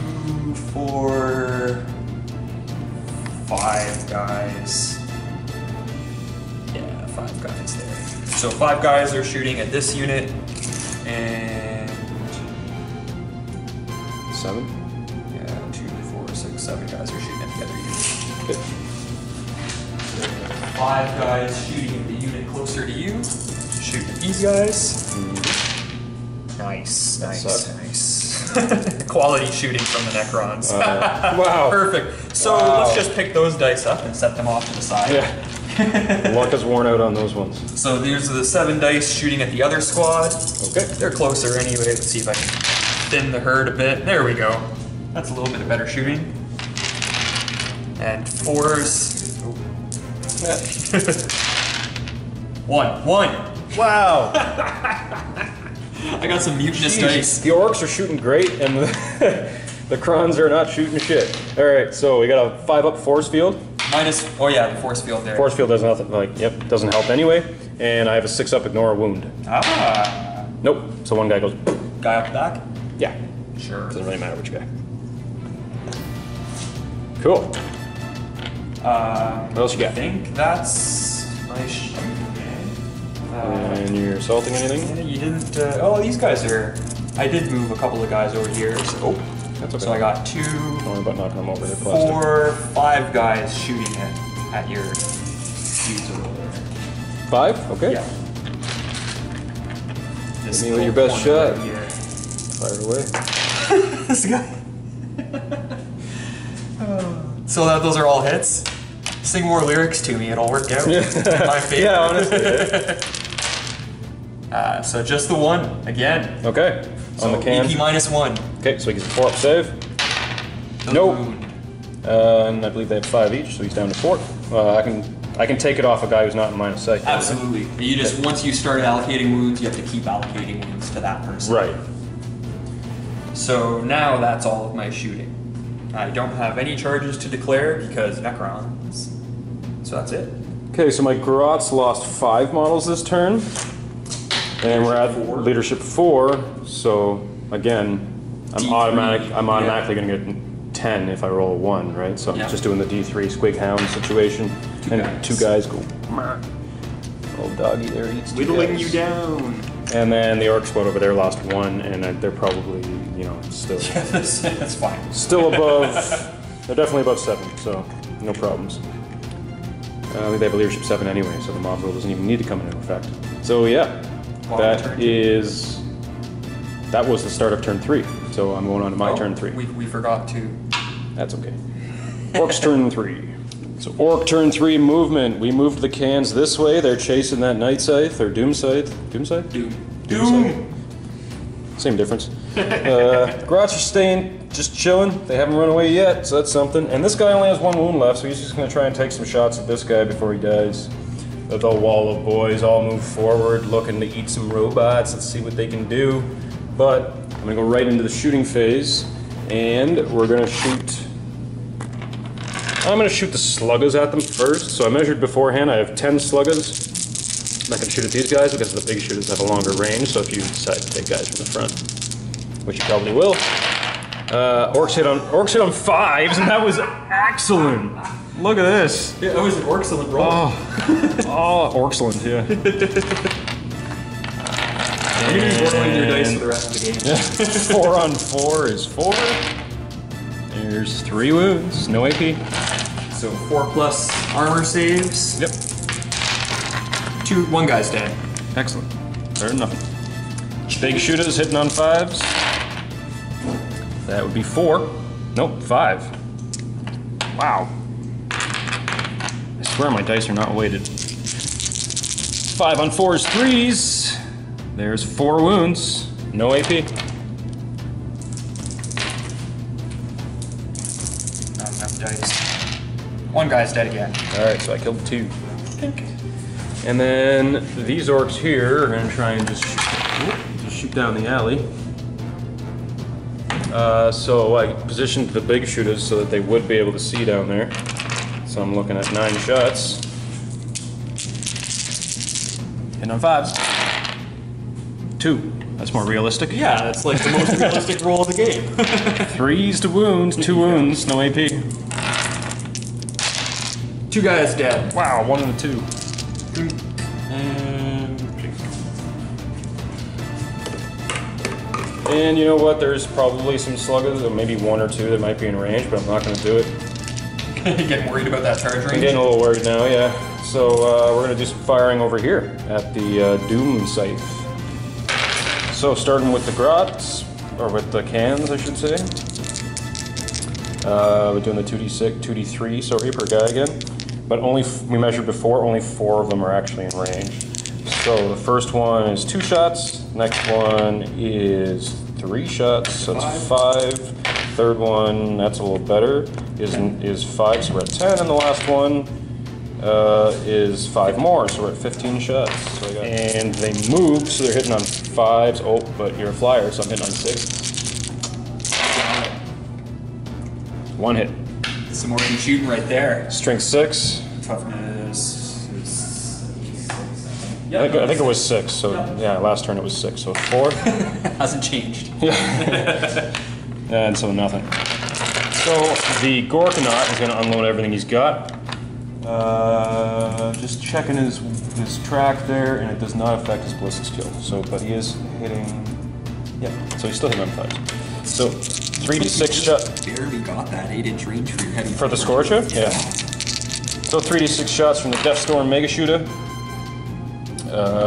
4, 5 guys. Yeah, 5 guys there. So 5 guys are shooting at this unit, and 7? yeah, 2, 4, 6, 7 guys are shooting at the other unit. Good. 5 guys shooting at the unit closer to you. Shooting at these guys. Nice. Quality shooting from the Necrons. Wow. Perfect. So let's just pick those dice up and set them off to the side. Yeah. Luck is worn out on those ones. So these are the 7 dice shooting at the other squad. Okay. They're closer anyway. Let's see if I can thin the herd a bit. There we go. That's a little bit of better shooting. And 4s. One. Wow! I got some mutinous dice. The Orks are shooting great, and the Crons are not shooting shit. Alright, so we got a 5-up force field. Minus, oh yeah, the force field there. Force field does nothing, doesn't help anyway. And I have a 6-up ignore a wound. Ah. Nope, so one guy goes... Guy up the back? Yeah. Sure. Doesn't really matter which guy. Cool. What else you got? I think that's my shooting. And you're assaulting anything? Yeah, you didn't, oh, these guys are, I did move a couple of guys over here, so, that's okay. So I got 2, Don't worry about knocking them over. They're 4, 5 guys shooting at your dudes over there. 5? Okay. Yeah. This Give me your best shot. Right here. Fire away. This guy. So those are all hits. Sing more lyrics to me, it'll work out. My favorite. Yeah, honestly. So just the 1 again. Okay. So on the can. EP minus 1. Okay, so he gets a 4-up save. Nope. And I believe they have 5 each, so he's down to 4. I can take it off a guy who's not in line of sight. Absolutely. You just once you start allocating wounds, you have to keep allocating wounds to that person. Right. So now that's all of my shooting. I don't have any charges to declare because Necrons. So that's it. Okay, so my Grots lost 5 models this turn. And we're at leadership 4, so again, I'm automatically going to get 10 if I roll a 1, right? So I'm just doing the D3 Squig Hound situation. Two guys go. Old doggy there eats 2 Whittling guys. you down. And then the Orc squad over there lost 1, and they're probably, still that's fine. still above. They're definitely above 7, so no problems. They have a leadership 7 anyway, so the mob rule doesn't even need to come into effect. So yeah. That was the start of turn 3. So I'm going on to my turn 3. We forgot to. That's okay. Orc's turn 3. So Orc turn 3 movement. We moved the cans this way. They're chasing that Night Scythe or Doom Scythe. Doom Scythe? Doom. Scythe? Same difference. Grots are staying, just chilling. They haven't run away yet, so that's something. And this guy only has 1 wound left, so he's just going to try and take some shots at this guy before he dies. The wall of boys all move forward, looking to eat some robots. Let's see what they can do. But I'm gonna go right into the shooting phase, and we're gonna shoot. I'm gonna shoot the sluggers at them first. So I measured beforehand. I have 10 sluggers. I'm not gonna shoot at these guys because the big shooters have a longer range. So if you decide to take guys from the front, which you probably will, Orcs hit on 5s, and that was excellent. Look at this. Yeah, that was an Orksilent roll. Oh, Orksilent, yeah. You're going to be rolling your dice for the rest of the game. 4 on 4 is 4. There's 3 wounds, no AP. So 4+ armor saves. Yep. 1 guy's dead. Excellent. Better than nothing. Big shooters hitting on 5s. That would be 4. Nope, 5. Wow. I swear my dice are not weighted. 5 on 4s, 3s. There's 4 wounds. No AP. Not enough dice. 1 guy's dead again. Alright, so I killed 2. And then these Orcs here are going to try and just shoot down the alley. So I positioned the big shooters so that they would be able to see down there. So I'm looking at 9 shots. Hitting on 5s. 2. That's more realistic. Yeah, that's like the most realistic roll of the game. 3s to wounds, 2 wounds, no AP. 2 guys dead. Wow, 1 and a 2. And you know what? There's probably some sluggers, or maybe 1 or 2 that might be in range, but I'm not going to do it. Getting worried about that charge range? I'm getting a little worried now, yeah. So we're going to do some firing over here at the Doom Scythe. So starting with the Grots, or with the cans, I should say. We're doing the 2d6, 2d3, sorry, per guy again. But we measured before, only 4 of them are actually in range. So the first one is 2 shots, next one is 3 shots, so that's 5. Third one, that's a little better, is 5, so we're at 10. And the last one is 5 more, so we're at 15 shots. So and they move, so they're hitting on 5s. Oh, but you're a flyer, so I'm hitting on 6s. 1 hit. Some more than shooting right there. Strength 6. Toughness is... I think it was 6, so yeah, last turn it was 6, so 4. Hasn't changed. And so nothing. So the Gorkanaut is going to unload everything he's got. Just checking his track there, and it does not affect his ballistic skill. So, but he is hitting, yeah. So he's still hitting on 5s. So 3d6 shot. Barely got that 8-inch range for your heavy. For the Scorcher, yeah. So 3d6 shots from the Deathstorm Mega Shooter.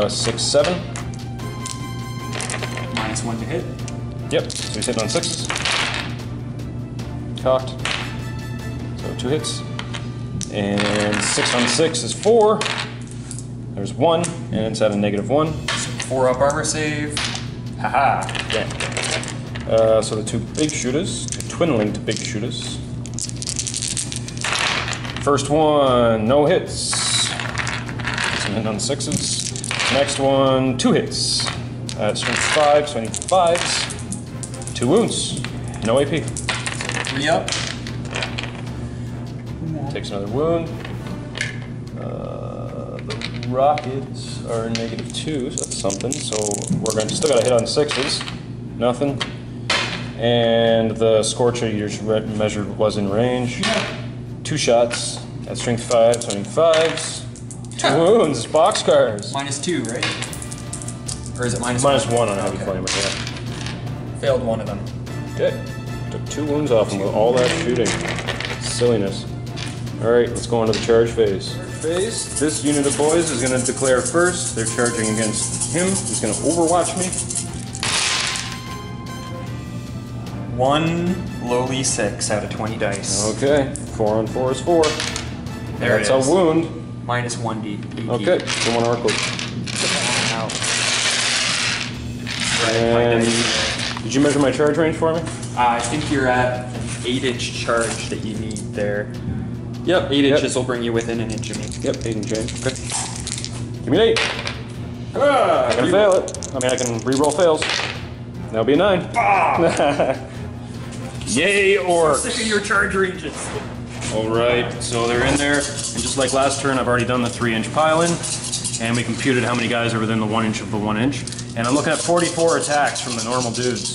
6, 7. -1 to hit. Yep. So he's hitting on 6s. Cocked. So 2 hits. And 6 on 6 is 4. There's 1, and it's at a -1. So 4 up armor save. Haha. Yeah. So the 2 big shooters, the twin-linked big shooters. First one, no hits. Some hitting on 6s. Next one, 2 hits. Strength 5, so I need 5s. 2 wounds. No AP. 3 up. Takes another wound. The rockets are -2, so that's something. So we're going to still got to hit on 6s. Nothing. And the Scorcher you just measured was in range. 2 shots. That's strength 5, so I need 5s. 2 wounds. Boxcars. -2, right? Or is it -1? -1 on heavy flamer. Yeah. Failed one of them. Okay. Took 2 wounds off him with all that shooting. Silliness. Alright, let's go on to the charge phase. This unit of boys is going to declare first. They're charging against him. He's going to overwatch me. 1 lowly 6 out of 20 dice. Okay, 4 on 4 is 4. There That's it is. a wound. -1 D. Okay, so 1 Oracle. And did you measure my charge range for me? I think you're at an 8-inch charge that you need there. Yep, 8 inches will bring you within an inch of me. Yep, 8 and change. Okay. Give me an 8. I can fail it. I mean, I can re-roll fails. That'll be a 9. Yay, Orks! Sick of your charge ranges. Alright, so they're in there, and just like last turn, I've already done the 3-inch pile-in, and we computed how many guys are within the 1 inch of the 1 inch, and I'm looking at 44 attacks from the normal dudes.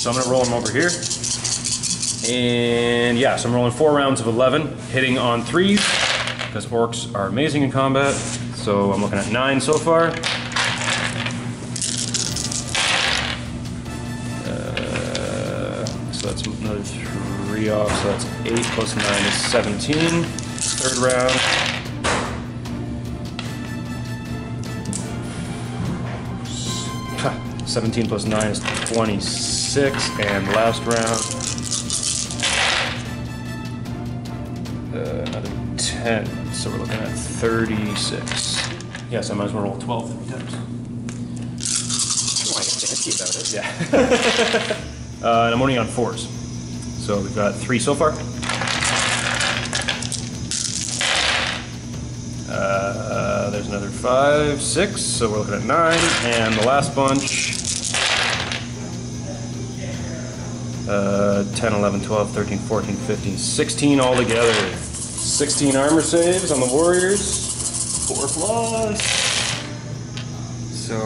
So I'm going to roll them over here. And yeah, so I'm rolling 4 rounds of 11, hitting on 3s, because Orks are amazing in combat. So I'm looking at 9 so far. So that's another 3 off, so that's 8 plus 9 is 17. Third round. Ha, 17 plus 9 is 26, and last round. Another 10, so we're looking at 36. Yes, I might as well roll 12 times. Oh, I get fancy about it. Yeah. And I'm only on 4s. So we've got 3 so far. There's another 5, 6, so we're looking at 9. And the last bunch. 10, 11, 12, 13, 14, 15, 16 altogether. 16 armor saves on the Warriors. 4 plus. So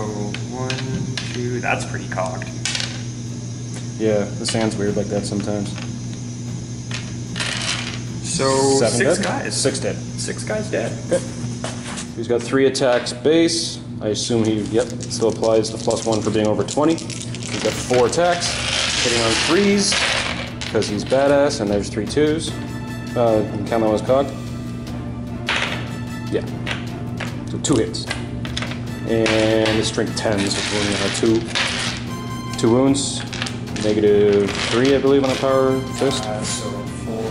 1, 2. That's pretty cocked. Yeah, the sand's weird like that sometimes. So 7 6 dead? guys. 6 dead. 6 guys dead. Okay. He's got 3 attacks base. I assume he, yep, it still applies the +1 for being over 20. He's got 4 attacks, hitting on 3s, because he's badass, and there's 3 2s. You can count that one as cocked. Yeah. So 2 hits. And his strength 10, so it's only on 2 wounds. -3, I believe, on a power fist. So 4,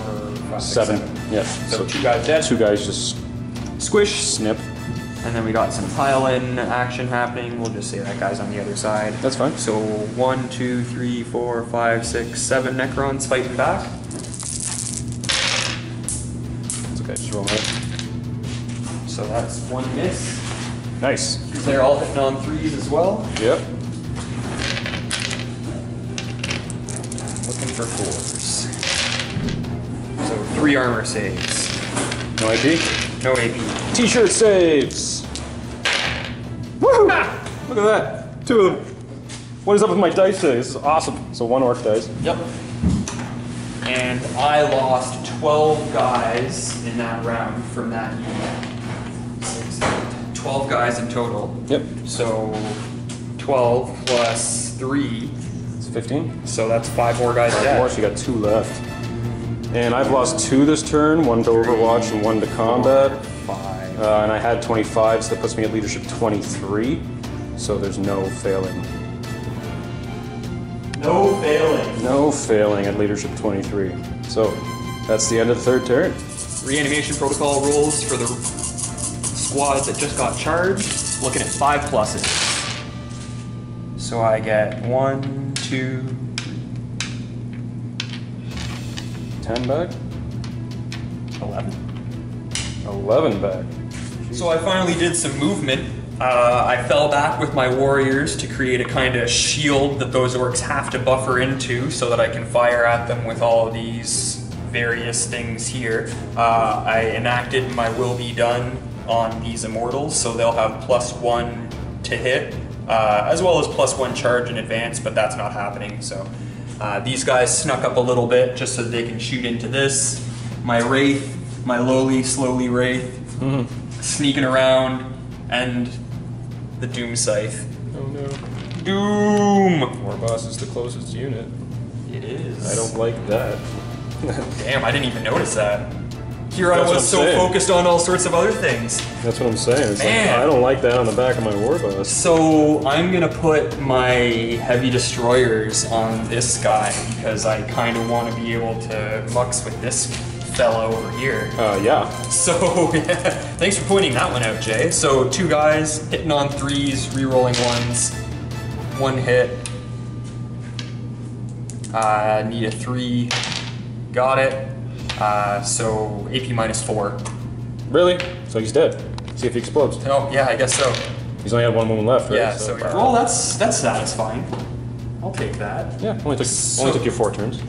5, 6, 7. Yeah. So 2 guys dead. 2 guys just Squish. snip. And then we got some pile-in action happening. We'll just say that guy's on the other side. That's fine. So 1, 2, 3, 4, 5, 6, 7 Necrons fighting back. It's okay, just roll it. So that's 1 miss. Nice. They're all hitting on 3s as well. Yep. Looking for 4s. So 3 armor saves. No AP? No AP. T-shirt saves! Woohoo! Look at that. 2 of them. What is up with my dice today? This is awesome. So 1 orc dice. Yep. And I lost 12 guys in that round from that unit. 12 guys in total. Yep. So 12 plus 3. It's 15. So that's 5 more guys 5 dead. more, so you got 2 left. And I've lost 2 this turn, 1 to Overwatch and 1 to combat. 5. And I had 25, so that puts me at leadership 23. So there's no failing. No failing. No failing at leadership 23. So that's the end of the 3rd turn. Reanimation protocol rules for the squads that just got charged. Looking at 5 pluses. So I get 1, 2, 10 back? 11. 11 back. So I finally did some movement. I fell back with my warriors to create a kind of shield that those orcs have to buffer into so that I can fire at them with all of these various things here. I enacted my will be done on these immortals, so they'll have +1 to hit, as well as +1 charge in advance, but that's not happening. So these guys snuck up a little bit just so that they can shoot into this. My Wraith, my lowly, slowly Wraith, sneaking around, and the Doom Scythe. Oh no. Doom! War boss is the closest unit. It is. I don't like that. Damn, I didn't even notice that. Here I That's what was I'm so saying. focused on all sorts of other things. That's what I'm saying. It's Man. like, I don't like that on the back of my war boss. So I'm gonna put my heavy destroyers on this guy because I kind of want to be able to mux with this fella over here. Yeah. So yeah, thanks for pointing that one out, Jay. So 2 guys hitting on 3s, re-rolling 1s, 1 hit. Need a 3. Got it. So AP -4. Really? So he's dead. See if he explodes. Oh yeah, I guess so. He's only had 1 woman left, right? Yeah. So well, that's satisfying. I'll take that. Yeah, only took you 4 turns.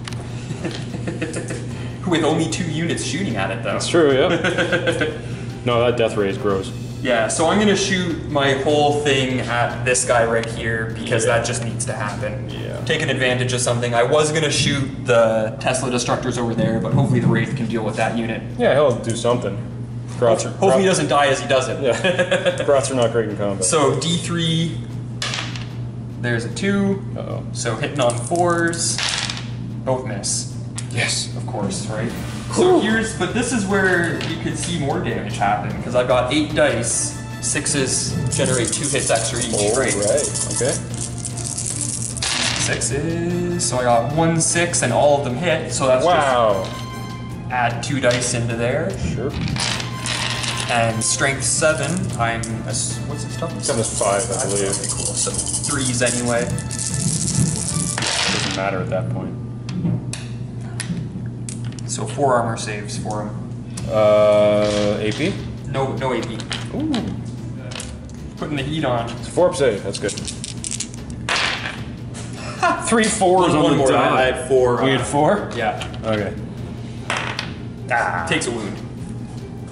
With only 2 units shooting at it, though. That's true, yeah. No, that death ray is gross. Yeah, so I'm gonna shoot my whole thing at this guy right here because that just needs to happen. Yeah. Taking advantage of something. I was gonna shoot the Tesla destructors over there, but hopefully the Wraith can deal with that unit. Yeah, he'll do something. Hopefully he doesn't die as he does it. Yeah. Grots are not great in combat. So D3, there's a 2. Uh-oh. So hitting on 4s, both miss. Yes. Of course, right? So but this is where you could see more damage happen, because I've got 8 dice, 6s generate 2 hits extra each, right? Okay. 6s, so I got 1 6 and all of them hit, so that's Wow. just add 2 dice into there. Sure. And strength 7, what's it toughness? Toughness 5, I believe. Okay, cool, so 3s anyway. Doesn't matter at that point. So 4 armor saves for him. AP? No AP. Ooh. Putting the heat on. It's a 4 up save, that's good. 3 4s on One the more. die. I had 4. We had 4? Yeah. Okay. Takes a wound.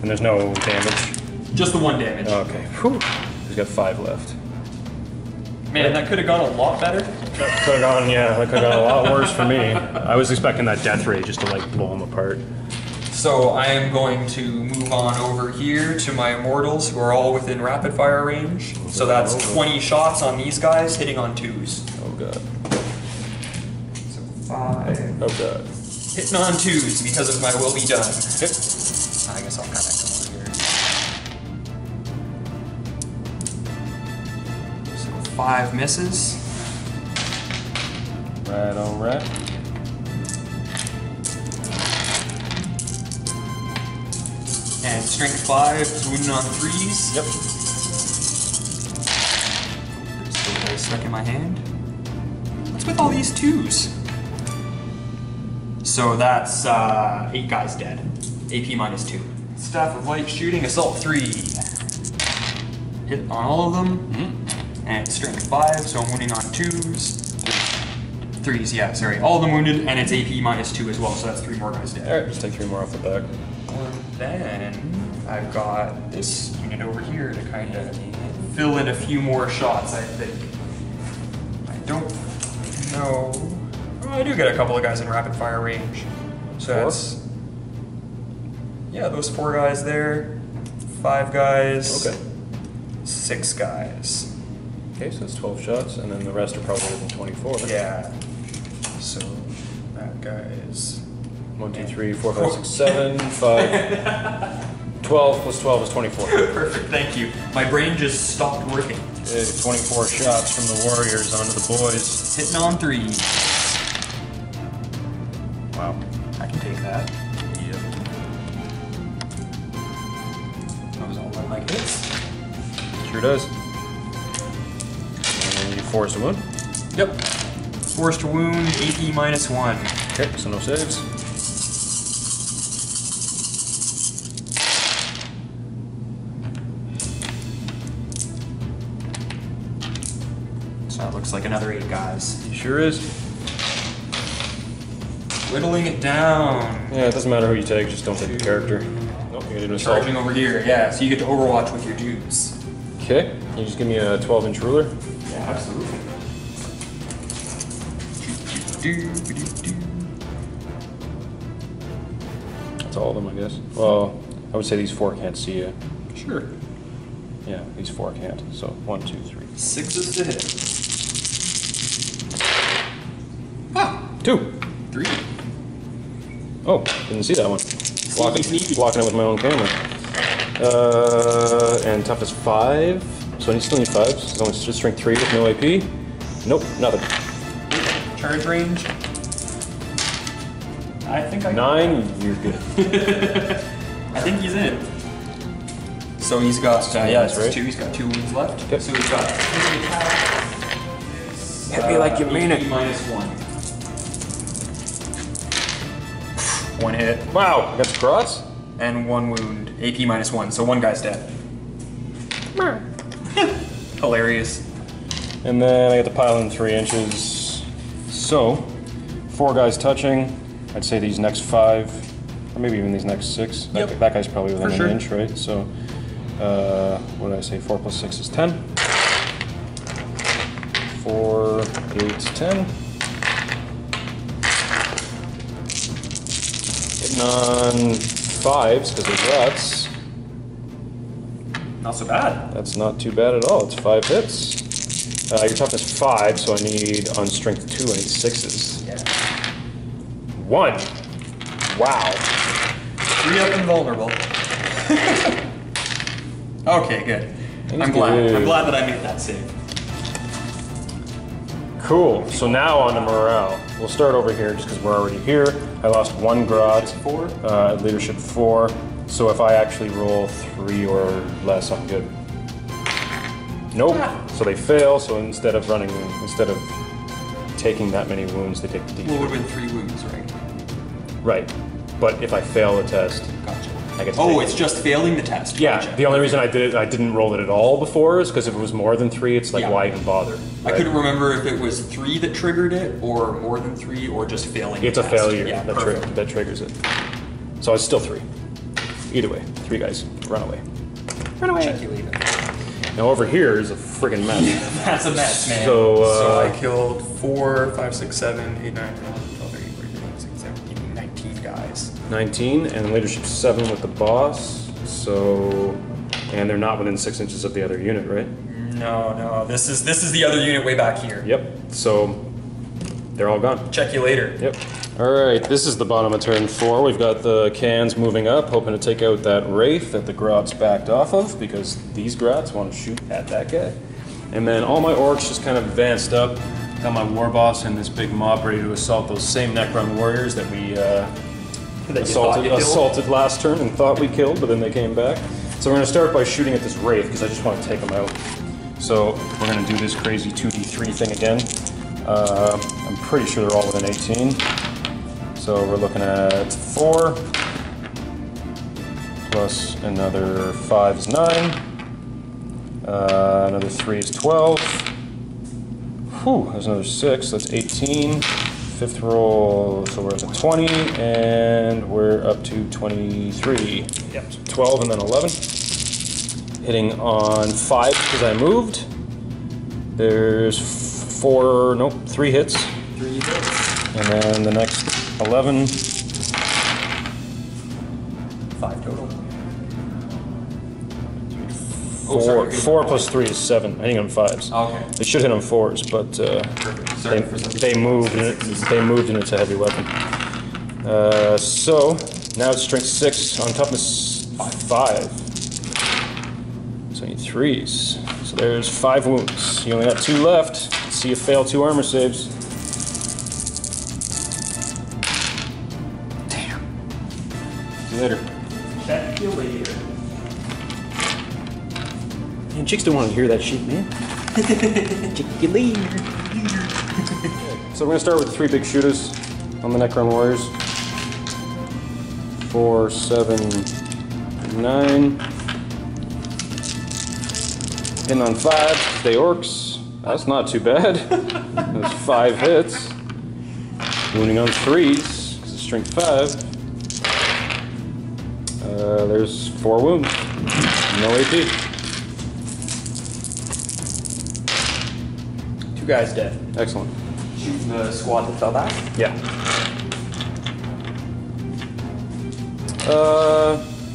And there's no damage? Just the 1 damage. Okay. Whew. He's got 5 left. Man, that could have gone a lot better. That could have gone, yeah, that could have gone a lot worse for me. I was expecting that death ray just to like blow him apart. So I am going to move on over here to my immortals who are all within rapid fire range. So that's 20 shots on these guys hitting on 2s. Oh god. So 5. Oh god. Hitting on 2s because of my will be done. Yep. I guess I'll kind of come over here. So 5 misses. Right, alright. And strength 5 is wounded on 3s. Yep. Back in my hand. What's with all these 2s? So that's 8 guys dead. AP minus 2. Staff of Light shooting, assault 3. Hit on all of them. And strength 5, so I'm wounding on 2s. 3s, yeah, sorry. All of them wounded, and it's AP minus 2 as well, so that's 3 more guys dead. Alright, just take 3 more off the back. And then I've got this unit over here to kind of fill in a few more shots, I think. I don't know. Oh, I do get a couple of guys in rapid fire range. So 4? that's. Yeah, those 4 guys there. 5 guys. Okay. 6 guys. Okay, so that's 12 shots, and then the rest are probably within 24. Yeah. So that guy's. 1, 2, 3, 4, 5, 6, 7, 5. 12 plus 12 is 24. Perfect, thank you. My brain just stopped working. 24 shots from the Warriors onto the boys. Hitting on 3s. Wow. I can take that. Yep. Those all look like hits. Sure does. And you force a wound. Yep. Forced wound, AP minus 1. Okay, so no saves. So that looks like another 8 guys. He sure is. Whittling it down. Yeah, it doesn't matter who you take, just don't take the character. Nope, you gotta do an assault. Charging over here, yeah. So you get to Overwatch with your dudes. Okay, can you just give me a 12-inch ruler? Yeah, absolutely. That's all of them, I guess. Well, I would say these 4 can't see you. Sure. Yeah, these 4 can't. So 1, 2, 3. 6s to hit. Ah, 2. 3. Oh, didn't see that one. Blocking it with my own camera. And toughness 5. So I still need 5. So it's only just strength 3 with no AP. Nope, nothing. Charge range. I think I 9, you're good. I think he's in. So he's got, yeah, that's right. 2. He's got 2 wounds left. Yep. So he's got Hit me like you mean it. minus 1. 1 hit. Wow, I got the cross? And 1 wound. AP minus 1. So 1 guy's dead. Hilarious. And then I get the pile in 3 inches. So, 4 guys touching. I'd say these next 5, or maybe even these next 6. Yep. That guy's probably within For an sure. inch, right? So, what did I say? 4 plus 6 is 10. 4, 8, 10. Hitting on 5s because there's rats. Not so bad. That's not too bad at all. It's 5 hits. Your toughness 5, so I need on strength 2, I need 6s. Yeah. 1. Wow. 3 up and vulnerable. Okay, good. I'm glad. good. I'm glad that I made that save. Cool. So now on to morale. We'll start over here just because we're already here. I lost 1 grot. 4. Leadership 4. So if I actually roll 3 or less, I'm good. Nope. So they fail. So instead of taking that many wounds, they take the Well, it D3. would have been 3 wounds, right? Right. But if I fail the test, Gotcha. I get to Oh, take it's just failing the test. Yeah, Gotcha. the only reason I didn't roll it at all before is because if it was more than 3, it's like, Yeah. why even bother? I right? couldn't remember if it was 3 that triggered it, or more than 3, or just failing It's the a test. failure Yeah, that, perfect. that triggers it. So it's still 3. Either way, 3 guys, run away. Run away. Check you leave it. Now over here is a friggin' mess. That's a mess, man. So, I killed 4, 5, 6, 7, 8, 9, 10, 11, 12, 13, 14, 15, 16, 17, 19 guys. 19, and leadership 7 with the boss. So, and they're not within 6 inches of the other unit, right? No, this is the other unit way back here. Yep. So they're all gone. Check you later. Yep. All right, this is the bottom of turn 4. We've got the cans moving up, hoping to take out that wraith that the grots backed off of, because these grots want to shoot at that guy. And then all my orcs just kind of advanced up. Got my war boss and this big mob ready to assault those same Necron warriors that we assaulted last turn and thought we killed, but then they came back. So we're going to start by shooting at this wraith, because I just want to take them out. So we're gonna do this crazy 2d3 thing again. I'm pretty sure they're all within 18. So we're looking at 4, plus another 5 is 9, another 3 is 12. Whew, there's another 6, that's 18. Fifth roll, so we're up to 20, and we're up to 23. Yep, so 12 and then 11. Hitting on 5 because I moved. There's 3 hits. 3 hits. And then the next 11. 5 total. 4 plus 3 is 7. Hitting on 5s. Okay. They should hit on 4s, but they moved and it's a heavy weapon. So now it's strength 6 on toughness 5. So I need 3s. So there's 5 wounds. You only got 2 left. Let's see you fail 2 armor saves. Damn. See you later. Check you later. Man, chicks don't want to hear that shit, man. Check you later. So we're gonna start with the 3 big shooters on the Necron warriors. 4, 7, 9. Hitting on 5, they orcs. That's not too bad. That's 5 hits. Wounding on 3s, because it's strength 5. There's 4 wounds. No AP. 2 guys dead. Excellent. Shooting the squad that fell back. Yeah.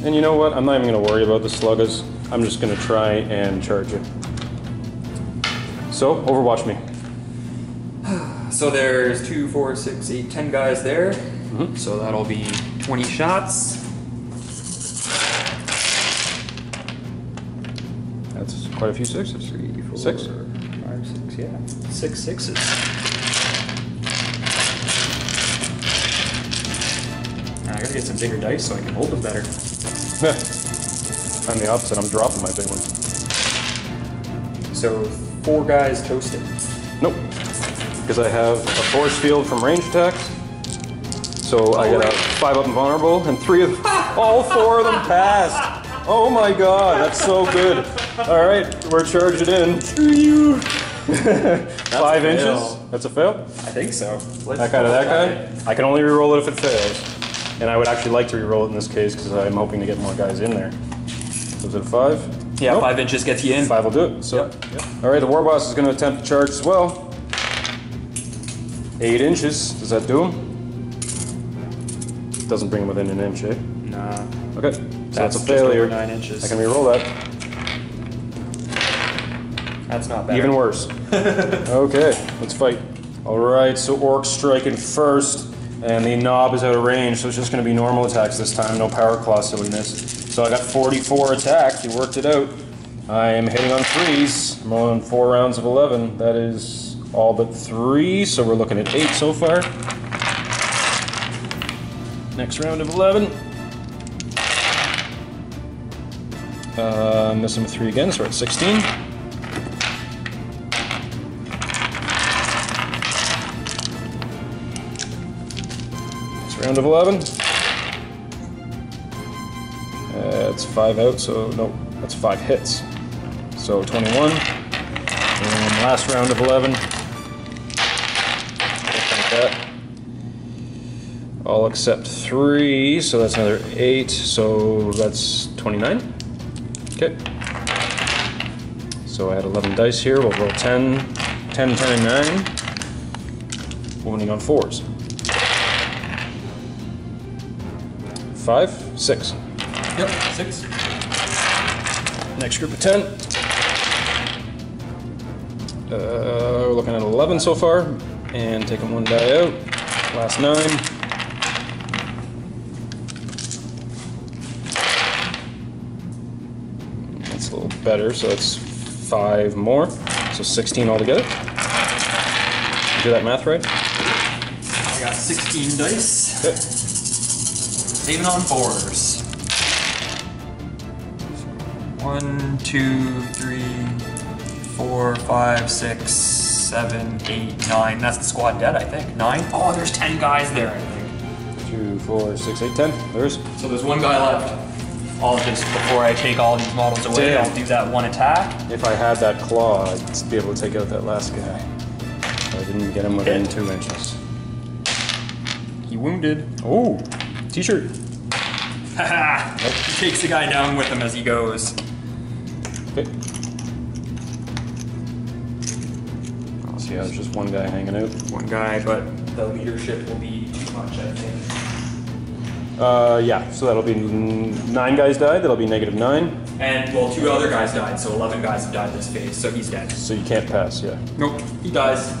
And you know what? I'm not even going to worry about the sluggers. I'm just going to try and charge it. So, overwatch me. So there's 2, 4, 6, 8, 10 guys there. Mm-hmm. So that'll be 20 shots. That's quite a few 6s. 3, 4, 6? 5, 6, yeah. 6 6s. I gotta get some bigger dice so I can hold them better. I'm the opposite. I'm dropping my big ones. So 4 guys toasted. Nope. Because I have a force field from range attacks. So I got a 5 up invulnerable, and 3 of all 4 of them passed. Oh my god, that's so good. All right, we're charging in. Screw you. 5 inches. That's a fail. I think so. That guy to that guy. I can only reroll it if it fails, and I would actually like to reroll it in this case because I'm hoping to get more guys in there. So is it a 5? Yeah, Nope. 5 inches gets you in. 5 will do it. So, Yep. all right, the war boss is going to attempt to charge as well. 8 inches. Does that do him? Doesn't bring him within an inch, eh? Nah. Okay, so that's a just failure. over 9 inches. I can reroll that. That's not bad. Even worse. Okay, let's fight. All right, so Orcs striking first, and the knob is out of range, so it's just going to be normal attacks this time, no power claw silliness. So I got 44 attacks. You worked it out. I am hitting on 3s. I'm rolling 4 rounds of 11. That is all but 3, so we're looking at 8 so far. Next round of 11. Missing with 3 again, so we're at 16. Next round of 11. It's 5 out, so no, that's 5 hits. So 21. And last round of 11. Like that. All except 3, so that's another 8, so that's 29. Okay. So I had 11 dice here, we'll roll 10, 10, 10, and 9. Wounding on 4s. 5, 6. Yep, 6. Next group of 10. We're looking at 11 so far, and taking 1 die out. Last 9. That's a little better, so it's 5 more, so 16 altogether. Did you do that math right? I got 16 dice. Okay. Even on 4s. 1, 2, 3, 4, 5, 6, 7, 8, 9. That's the squad dead, I think. 9? Oh, there's 10 guys there, I think. 2, 4, 6, 8, 10. There's. So there's one guy left. I'll just, before I take all these models away, Damn. I'll do that one attack. If I had that claw, I'd be able to take out that last guy. I didn't get him within 2 inches. He wounded. Oh, t-shirt. Haha! He takes the guy down with him as he goes. Okay. I'll see how it's just one guy hanging out. One guy, but the leadership will be too much, I think. Yeah, so that'll be 9 guys died, that'll be -9. And, well, 2 other guys died, so 11 guys have died this phase, so he's dead. So you can't pass, yeah. Nope, he dies.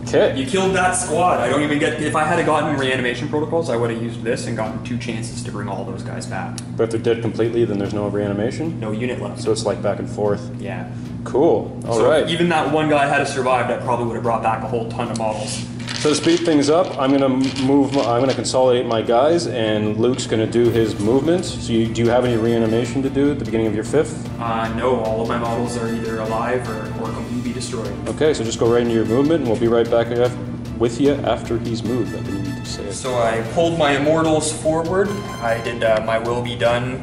Okay. You killed that squad. I don't even get. If I had gotten reanimation protocols, I would have used this and gotten 2 chances to bring all those guys back. But if they're dead completely, then there's no reanimation? No unit left. So it's like back and forth. Yeah. Cool, So alright. even that one guy had to survive, that probably would have brought back a whole ton of models. So to speed things up, I'm gonna I'm gonna consolidate my guys, and Luke's gonna do his movement. So do you have any reanimation to do at the beginning of your 5th? No, all of my models are either alive or completely destroyed. Okay, so just go right into your movement, and we'll be right back with you after he's moved. I didn't need to say it. So I pulled my immortals forward. I did my will be done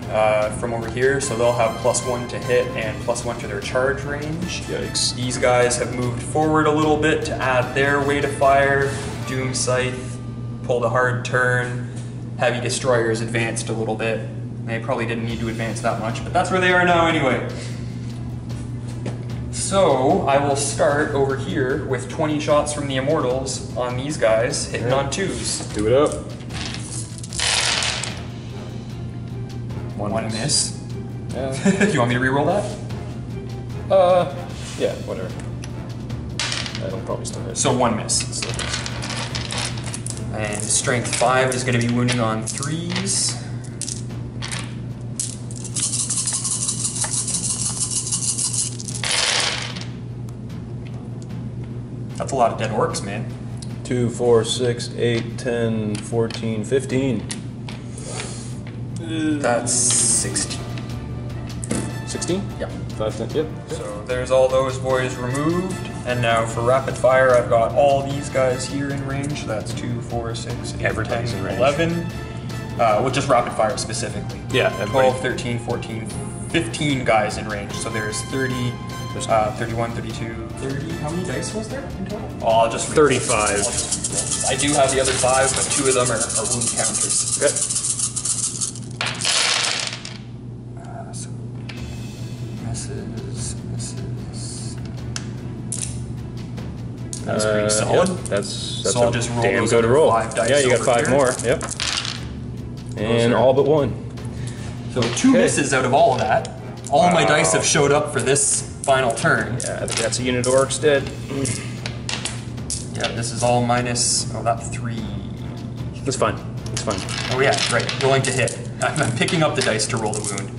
from over here, so they'll have +1 to hit and +1 to their charge range. Yikes. These guys have moved forward a little bit to add their way to fire. Doom Scythe pulled a hard turn. Heavy Destroyers advanced a little bit. They probably didn't need to advance that much, but that's where they are now anyway. So I will start over here with 20 shots from the Immortals on these guys, hitting on 2s. Do it up. One miss. Yeah. You want me to reroll that? Yeah, whatever. That'll probably still hit. So 1 miss. And strength 5 is going to be wounding on 3s. That's a lot of dead orcs, man. 2, 4, 6, 8, 10, 14, 15. That's 16. 16? Yeah. 5, 10, yep. So there's all those boys removed. And now for rapid fire, I've got all these guys here in range. So that's 2, 4, 6, 8, Everybody's 10, in range. 11. With just rapid fire specifically. Yeah, 12, 13, 14, 15 guys in range. So there's 30, 31, 32, 30. How many dice was there in total? Oh, I'll just 35. I do have the other 5, but 2 of them are wound counters. Okay. So misses. That's pretty solid. Yep, that's So I'll just roll damn those good other roll. 5 dice Yeah, you got over 5 here. more. Yep. And are- all but 1. So 2 misses out of all of that. All my dice have showed up for this final turn. Yeah, that's a unit of orcs dead. Yeah, this is all minus. Oh, that's 3. That's fine. It's fine. Oh yeah, right. Rolling to hit. I'm picking up the dice to roll the wound.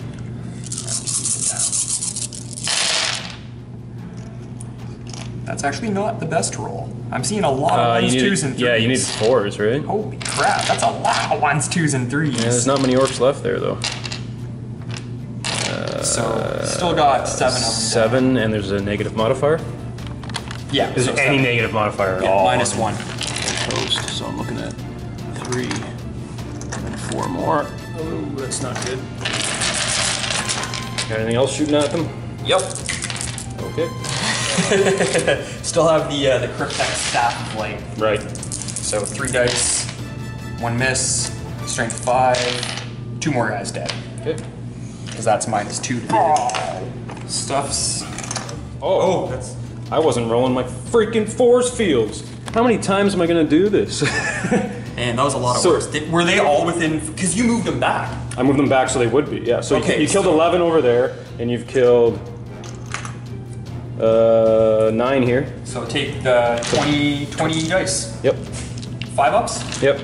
That's actually not the best roll. I'm seeing a lot of 1s, 2s, and 3s. Yeah, you need 4s, right? Holy crap, that's a lot of 1s, 2s, and 3s. Yeah, there's not many orcs left there, though. So, still got 7 of them. 7, and there's a negative modifier. Yeah. Is there any negative modifier at Yeah, all? -1. Toast, so I'm looking at 3, and then 4 more. Oh, that's not good. Got anything else shooting at them? Yep. Okay. Still have the Cryptek Staff of Light. Right. So 3 dice, 1 miss, strength 5, 2 more guys dead. Okay. Because that's -2 to hit. Stuffs. Oh, That's. I wasn't rolling my freaking force fields. How many times am I gonna do this? Man, that was a lot of So- works. Were they all within? Because you moved them back. I moved them back so they would be, yeah. So Okay, you killed so- 11 over there, and you've killed 9 here. So take the 20 dice. Yep, 5 ups. yep.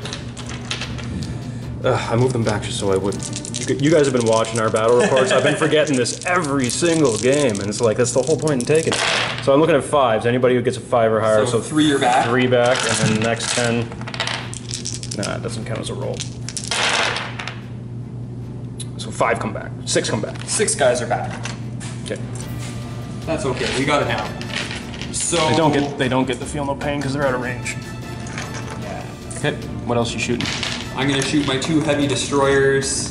I moved them back just so I wouldn't. You guys have been watching our battle reports. I've been forgetting this every single game, and it's like, that's the whole point in taking it. So I'm looking at 5s. Anybody who gets a 5 or higher, So 3 are back. 3 back, and then the next 10. Nah, it doesn't count as a roll. So 5 come back. 6 come back. 6 guys are back. Okay. That's okay. We got it now. So They don't get the feel no pain because they're out of range. Yeah. Okay. What else you shooting? I'm gonna shoot my 2 heavy destroyers.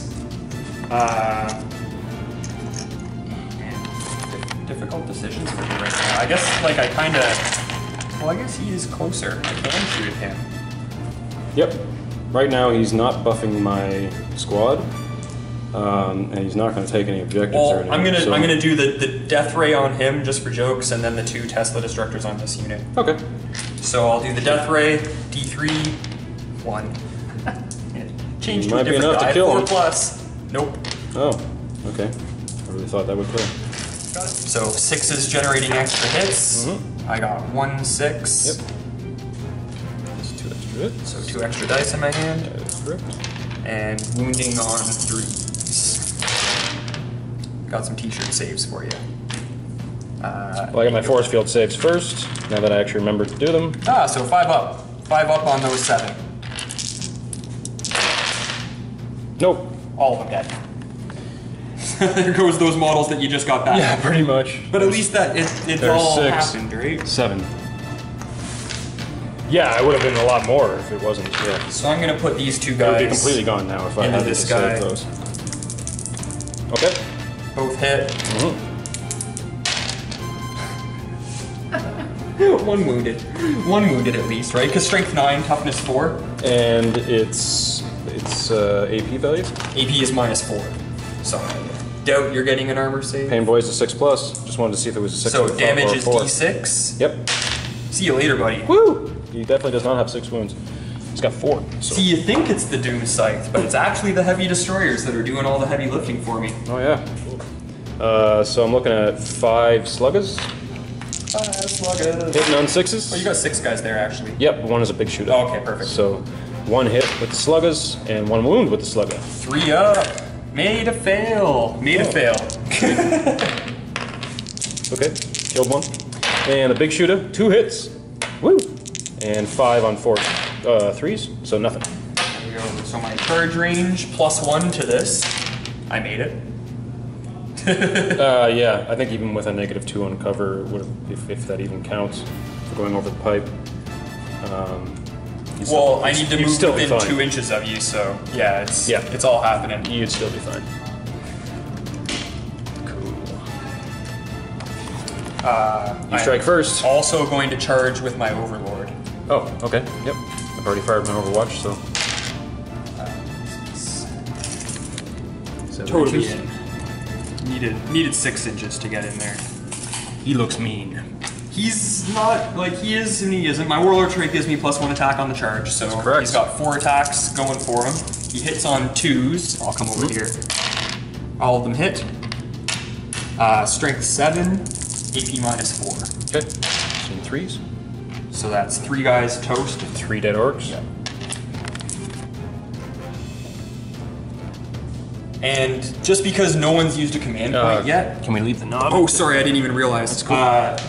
Difficult decisions for me right now. I guess like I kind of. Well, I guess he is closer. I can shoot him. Yep. Right now he's not buffing my squad, and he's not going to take any objectives or Well, anything. I'm gonna do the death ray on him just for jokes, and then the 2 Tesla destructors on this unit. Okay. So I'll do the death ray, D3, 1. Change to Might a be different enough to die, kill 4 him. plus. Nope. Oh. Okay. I really thought that would kill. Got it. So 6 is generating extra hits. I got 1 6. Yep. That's 2 extra hits. So 2 extra dice in my hand. That is correct. And wounding on 3s. Got some t-shirt saves for you. Well, I got my force field saves first, now that I actually remember to do them. So 5 up. 5 up on those 7. Nope. All of them dead. There goes those models that you just got back. Yeah, pretty much. But at least that it There's all 6. happened, right? 7. Yeah, it would have been a lot more if it wasn't. Yeah. So I'm gonna put these 2 It would be guys. completely gone now if I into had to this save guy. those. Okay. Both hit. Mm-hmm. 1 wounded. 1 wounded at least, right? Because strength 9, toughness 4. And it's AP value. AP is -4. So doubt you're getting an armor save. Pain boy's a 6+. Just wanted to see if it was a 6 So or a damage or a is 4. D6. Yep. See you later, buddy. Woo! He definitely does not have 6 wounds. He's got 4. So. See, you think it's the Doom Scythe, but it's actually the heavy destroyers that are doing all the heavy lifting for me. Oh yeah. So I'm looking at 5 sluggers. Sluggers. Hitting on 6s. Oh, you got 6 guys there, actually. Yep, 1 is a big shooter. Oh, okay, perfect. So 1 hit with the sluggers and 1 wound with the slugger. 3 up. Made a fail. Made a fail. Okay, killed 1. And the big shooter, 2 hits. Woo! And 5 on 4 3s, so nothing. There we go. So my charge range +1 to this. I made it. Yeah, I think even with a -2 on cover, if that even counts, for going over the pipe. Well, I need to you'd move still be within fine. 2 inches of you, so yeah, it's Yeah. it's all happening. You'd still be fine. Cool. You strike first. Also going to charge with my Overlord. Oh, okay. Yep. I've already fired my Overwatch, so. Totally in. Needed 6 inches to get in there. He looks mean. He's not, like, he is and he isn't. My Warlord trait gives me +1 attack on the charge, so correct. he's got 4 attacks going for him. He hits on 2s. I'll come over here. All of them hit. Strength 7, AP -4. Okay. Some 3s. So that's 3 guys toast. 3 dead orcs. Yep. And just because no one's used a command point yet. Can we leave the knob? Oh, sorry, I didn't even realize. That's cool.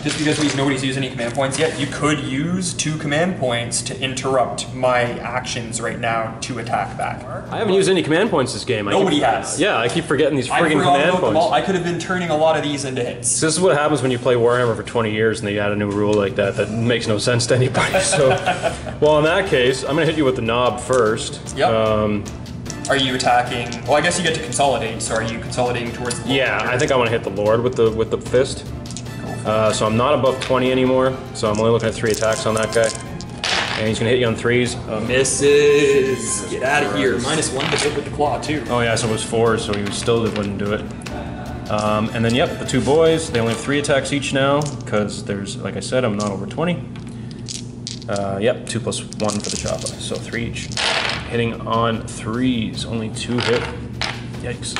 Just because nobody's used any command points yet, you could use 2 command points to interrupt my actions right now to attack back. I haven't used any command points this game. Nobody has. Yeah, I keep forgetting these I friggin' forgot command about them all. points. I could have been turning a lot of these into hits. So this is what happens when you play Warhammer for 20 years and they add a new rule like that that makes no sense to anybody. So, well, in that case, I'm gonna hit you with the knob first. Yep. Are you attacking? Well, I guess you get to consolidate. So are you consolidating towards the Yeah, Lord? I think I want to hit the Lord with the fist. So I'm not above 20 anymore. So I'm only looking at 3 attacks on that guy, and he's gonna hit you on 3s. Misses. Get out of here. -1 to hit with the claw too. Oh yeah, so it was 4, so he still wouldn't do it. And then yep, the 2 boys. They only have 3 attacks each now because there's, like I said, I'm not over 20. Yep, 2 + 1 for the chopper, so 3 each. Hitting on 3s, only 2 hit. Yikes.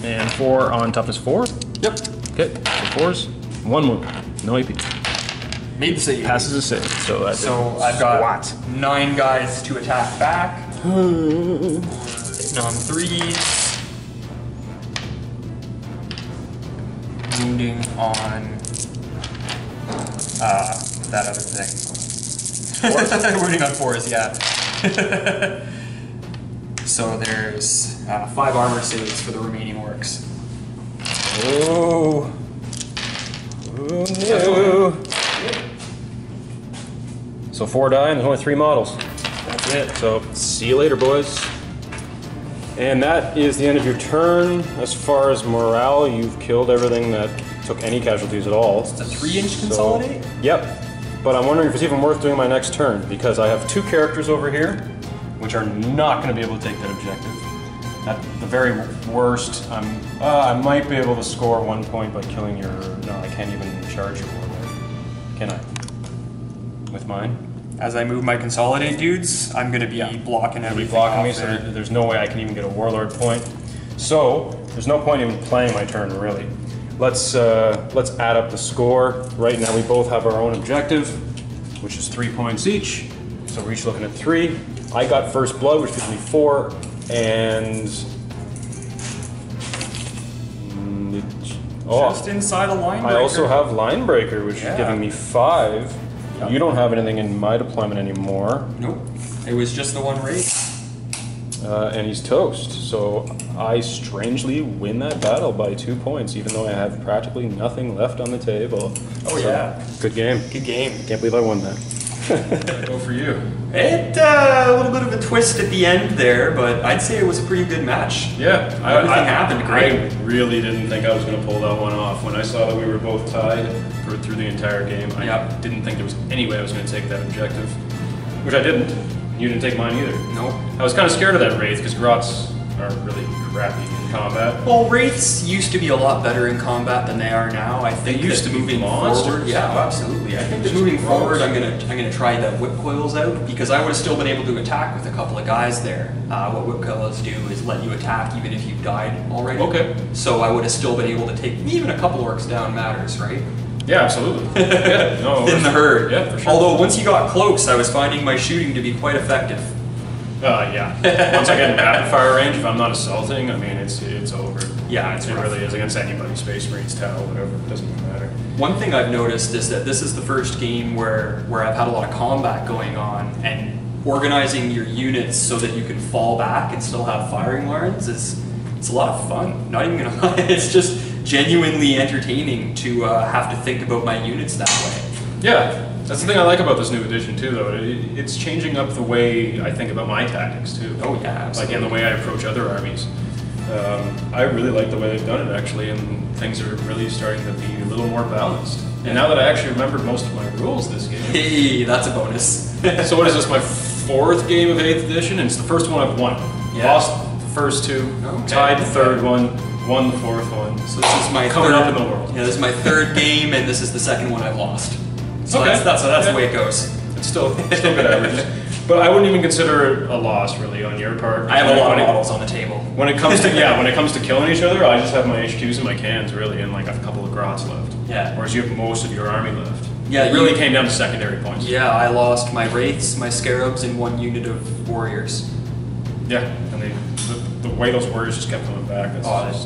And 4 on toughness 4. Yep. Okay, so 4s, 1 wound, no AP. Made the save. Passes a save, so that So I've got 9 guys to attack back. Hitting on 3s. Wounding on that other thing. Wounding on 4s, yeah. So there's 5 armor saves for the remaining orcs. Oh. Oh, no. So 4 die, and there's only 3 models. That's it. So see you later, boys. And that is the end of your turn. As far as morale, you've killed everything that took any casualties at all. It's a 3-inch consolidate? Yep. But I'm wondering if it's even worth doing my next turn, because I have 2 characters over here, which are not going to be able to take that objective. At the very worst, I might be able to score 1 point by killing your... No, I can't even charge your warlord. Can I? With mine? As I move my consolidate dudes, I'm going to be blocking everything. Blocking me, so there's no way I can even get a warlord point. So there's no point in playing my turn, really. Let's add up the score. Right now we both have our own objective, which is 3 points each. So we're each looking at 3. I got first blood, which gives me 4, and just inside a line breaker. I also have line breaker, which is giving me 5. Yep. You don't have anything in my deployment anymore. Nope. It was just the one race. And he's toast. So I strangely win that battle by 2 points, even though I have practically nothing left on the table. Oh, so, yeah. Good game. Good game. Can't believe I won that. Go for you. A little bit of a twist at the end there, but I'd say it was a pretty good match. Yeah. Everything happened great. I really didn't think I was going to pull that one off. When I saw that we were both tied through the entire game, I didn't think there was any way I was going to take that objective. Which I didn't. You didn't take mine either. Nope. I was kind of scared of that Wraith, because Grots are really crappy in combat. Well, Wraiths used to be a lot better in combat than they are now. I think they used to be moving monsters. Forward, yeah, absolutely. I think that moving forward, I'm gonna try the whip coils out, because I would have still been able to attack with a couple of guys there. What whip coils do is let you attack even if you've died already. Okay. So I would have still been able to take even a couple orcs down matters, right? Yeah, absolutely. Yeah, no, Thin the herd. Yeah, for sure. Although once you got close, I was finding my shooting to be quite effective. Yeah. Once I get in rapid fire range, if I'm not assaulting, I mean, it's over. Yeah, it really is against anybody. Space Marines, Tau, whatever. It doesn't even matter. One thing I've noticed is that this is the first game where I've had a lot of combat going on, and organizing your units so that you can fall back and still have firing lines it's a lot of fun. Not even gonna lie, it's just genuinely entertaining to have to think about my units that way. Yeah. That's the thing I like about this new edition too, though. It's changing up the way I think about my tactics too. Oh yeah, absolutely. Like, and the way I approach other armies. I really like the way they've done it, actually, and things are really starting to be a little more balanced. And now that I actually remembered most of my rules this game. Hey, that's a bonus. So what is this, my 4th game of 8th edition? And it's the first one I've won. Yeah. Lost the first 2, tied the 3rd one, won the 4th one. So this is my coming third, up in the world. Yeah, this is my 3rd game, and this is the 2nd one I've lost. So okay. that's the way it goes. It's still good averages. But I wouldn't even consider it a loss, really, on your part. I have a lot of models on the table. When it comes to when it comes to killing each other, I just have my HQs and my cans, really, and like a couple of Grots left. Yeah. Whereas you have most of your army left. Yeah, it really came down to secondary points. Yeah, I lost my Wraiths, my Scarabs, and 1 unit of Warriors. Yeah, and the way those Warriors just kept coming back.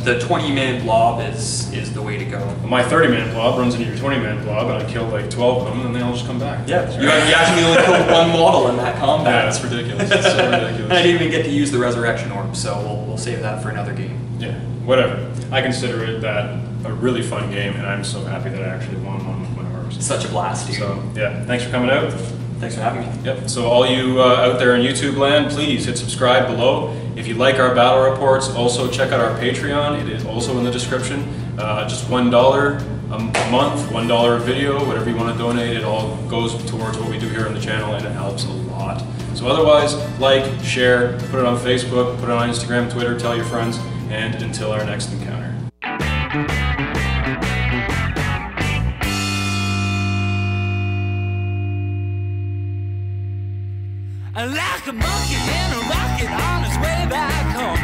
The 20-man blob is the way to go. My 30-man blob runs into your 20-man blob, and I kill like 12 of them, and then they all just come back. Yeah, you actually only killed 1 model in that combat. Yeah, that's ridiculous. It's so ridiculous. And I didn't even get to use the Resurrection Orb, so we'll save that for another game. Yeah, whatever. I consider it a really fun game, and I'm so happy that I actually won one with my Orks. Such a blast, dude. So, yeah, thanks for coming out. Thanks for having me. Yep, so all you out there in YouTube land, please hit subscribe below. If you like our battle reports, also check out our Patreon. It is also in the description. Just $1 a month, $1 a video, whatever you want to donate. It all goes towards what we do here on the channel, and it helps a lot. So otherwise, like, share, put it on Facebook, put it on Instagram, Twitter, tell your friends, and until our next encounter. Like a monkey in a rocket on his way back home.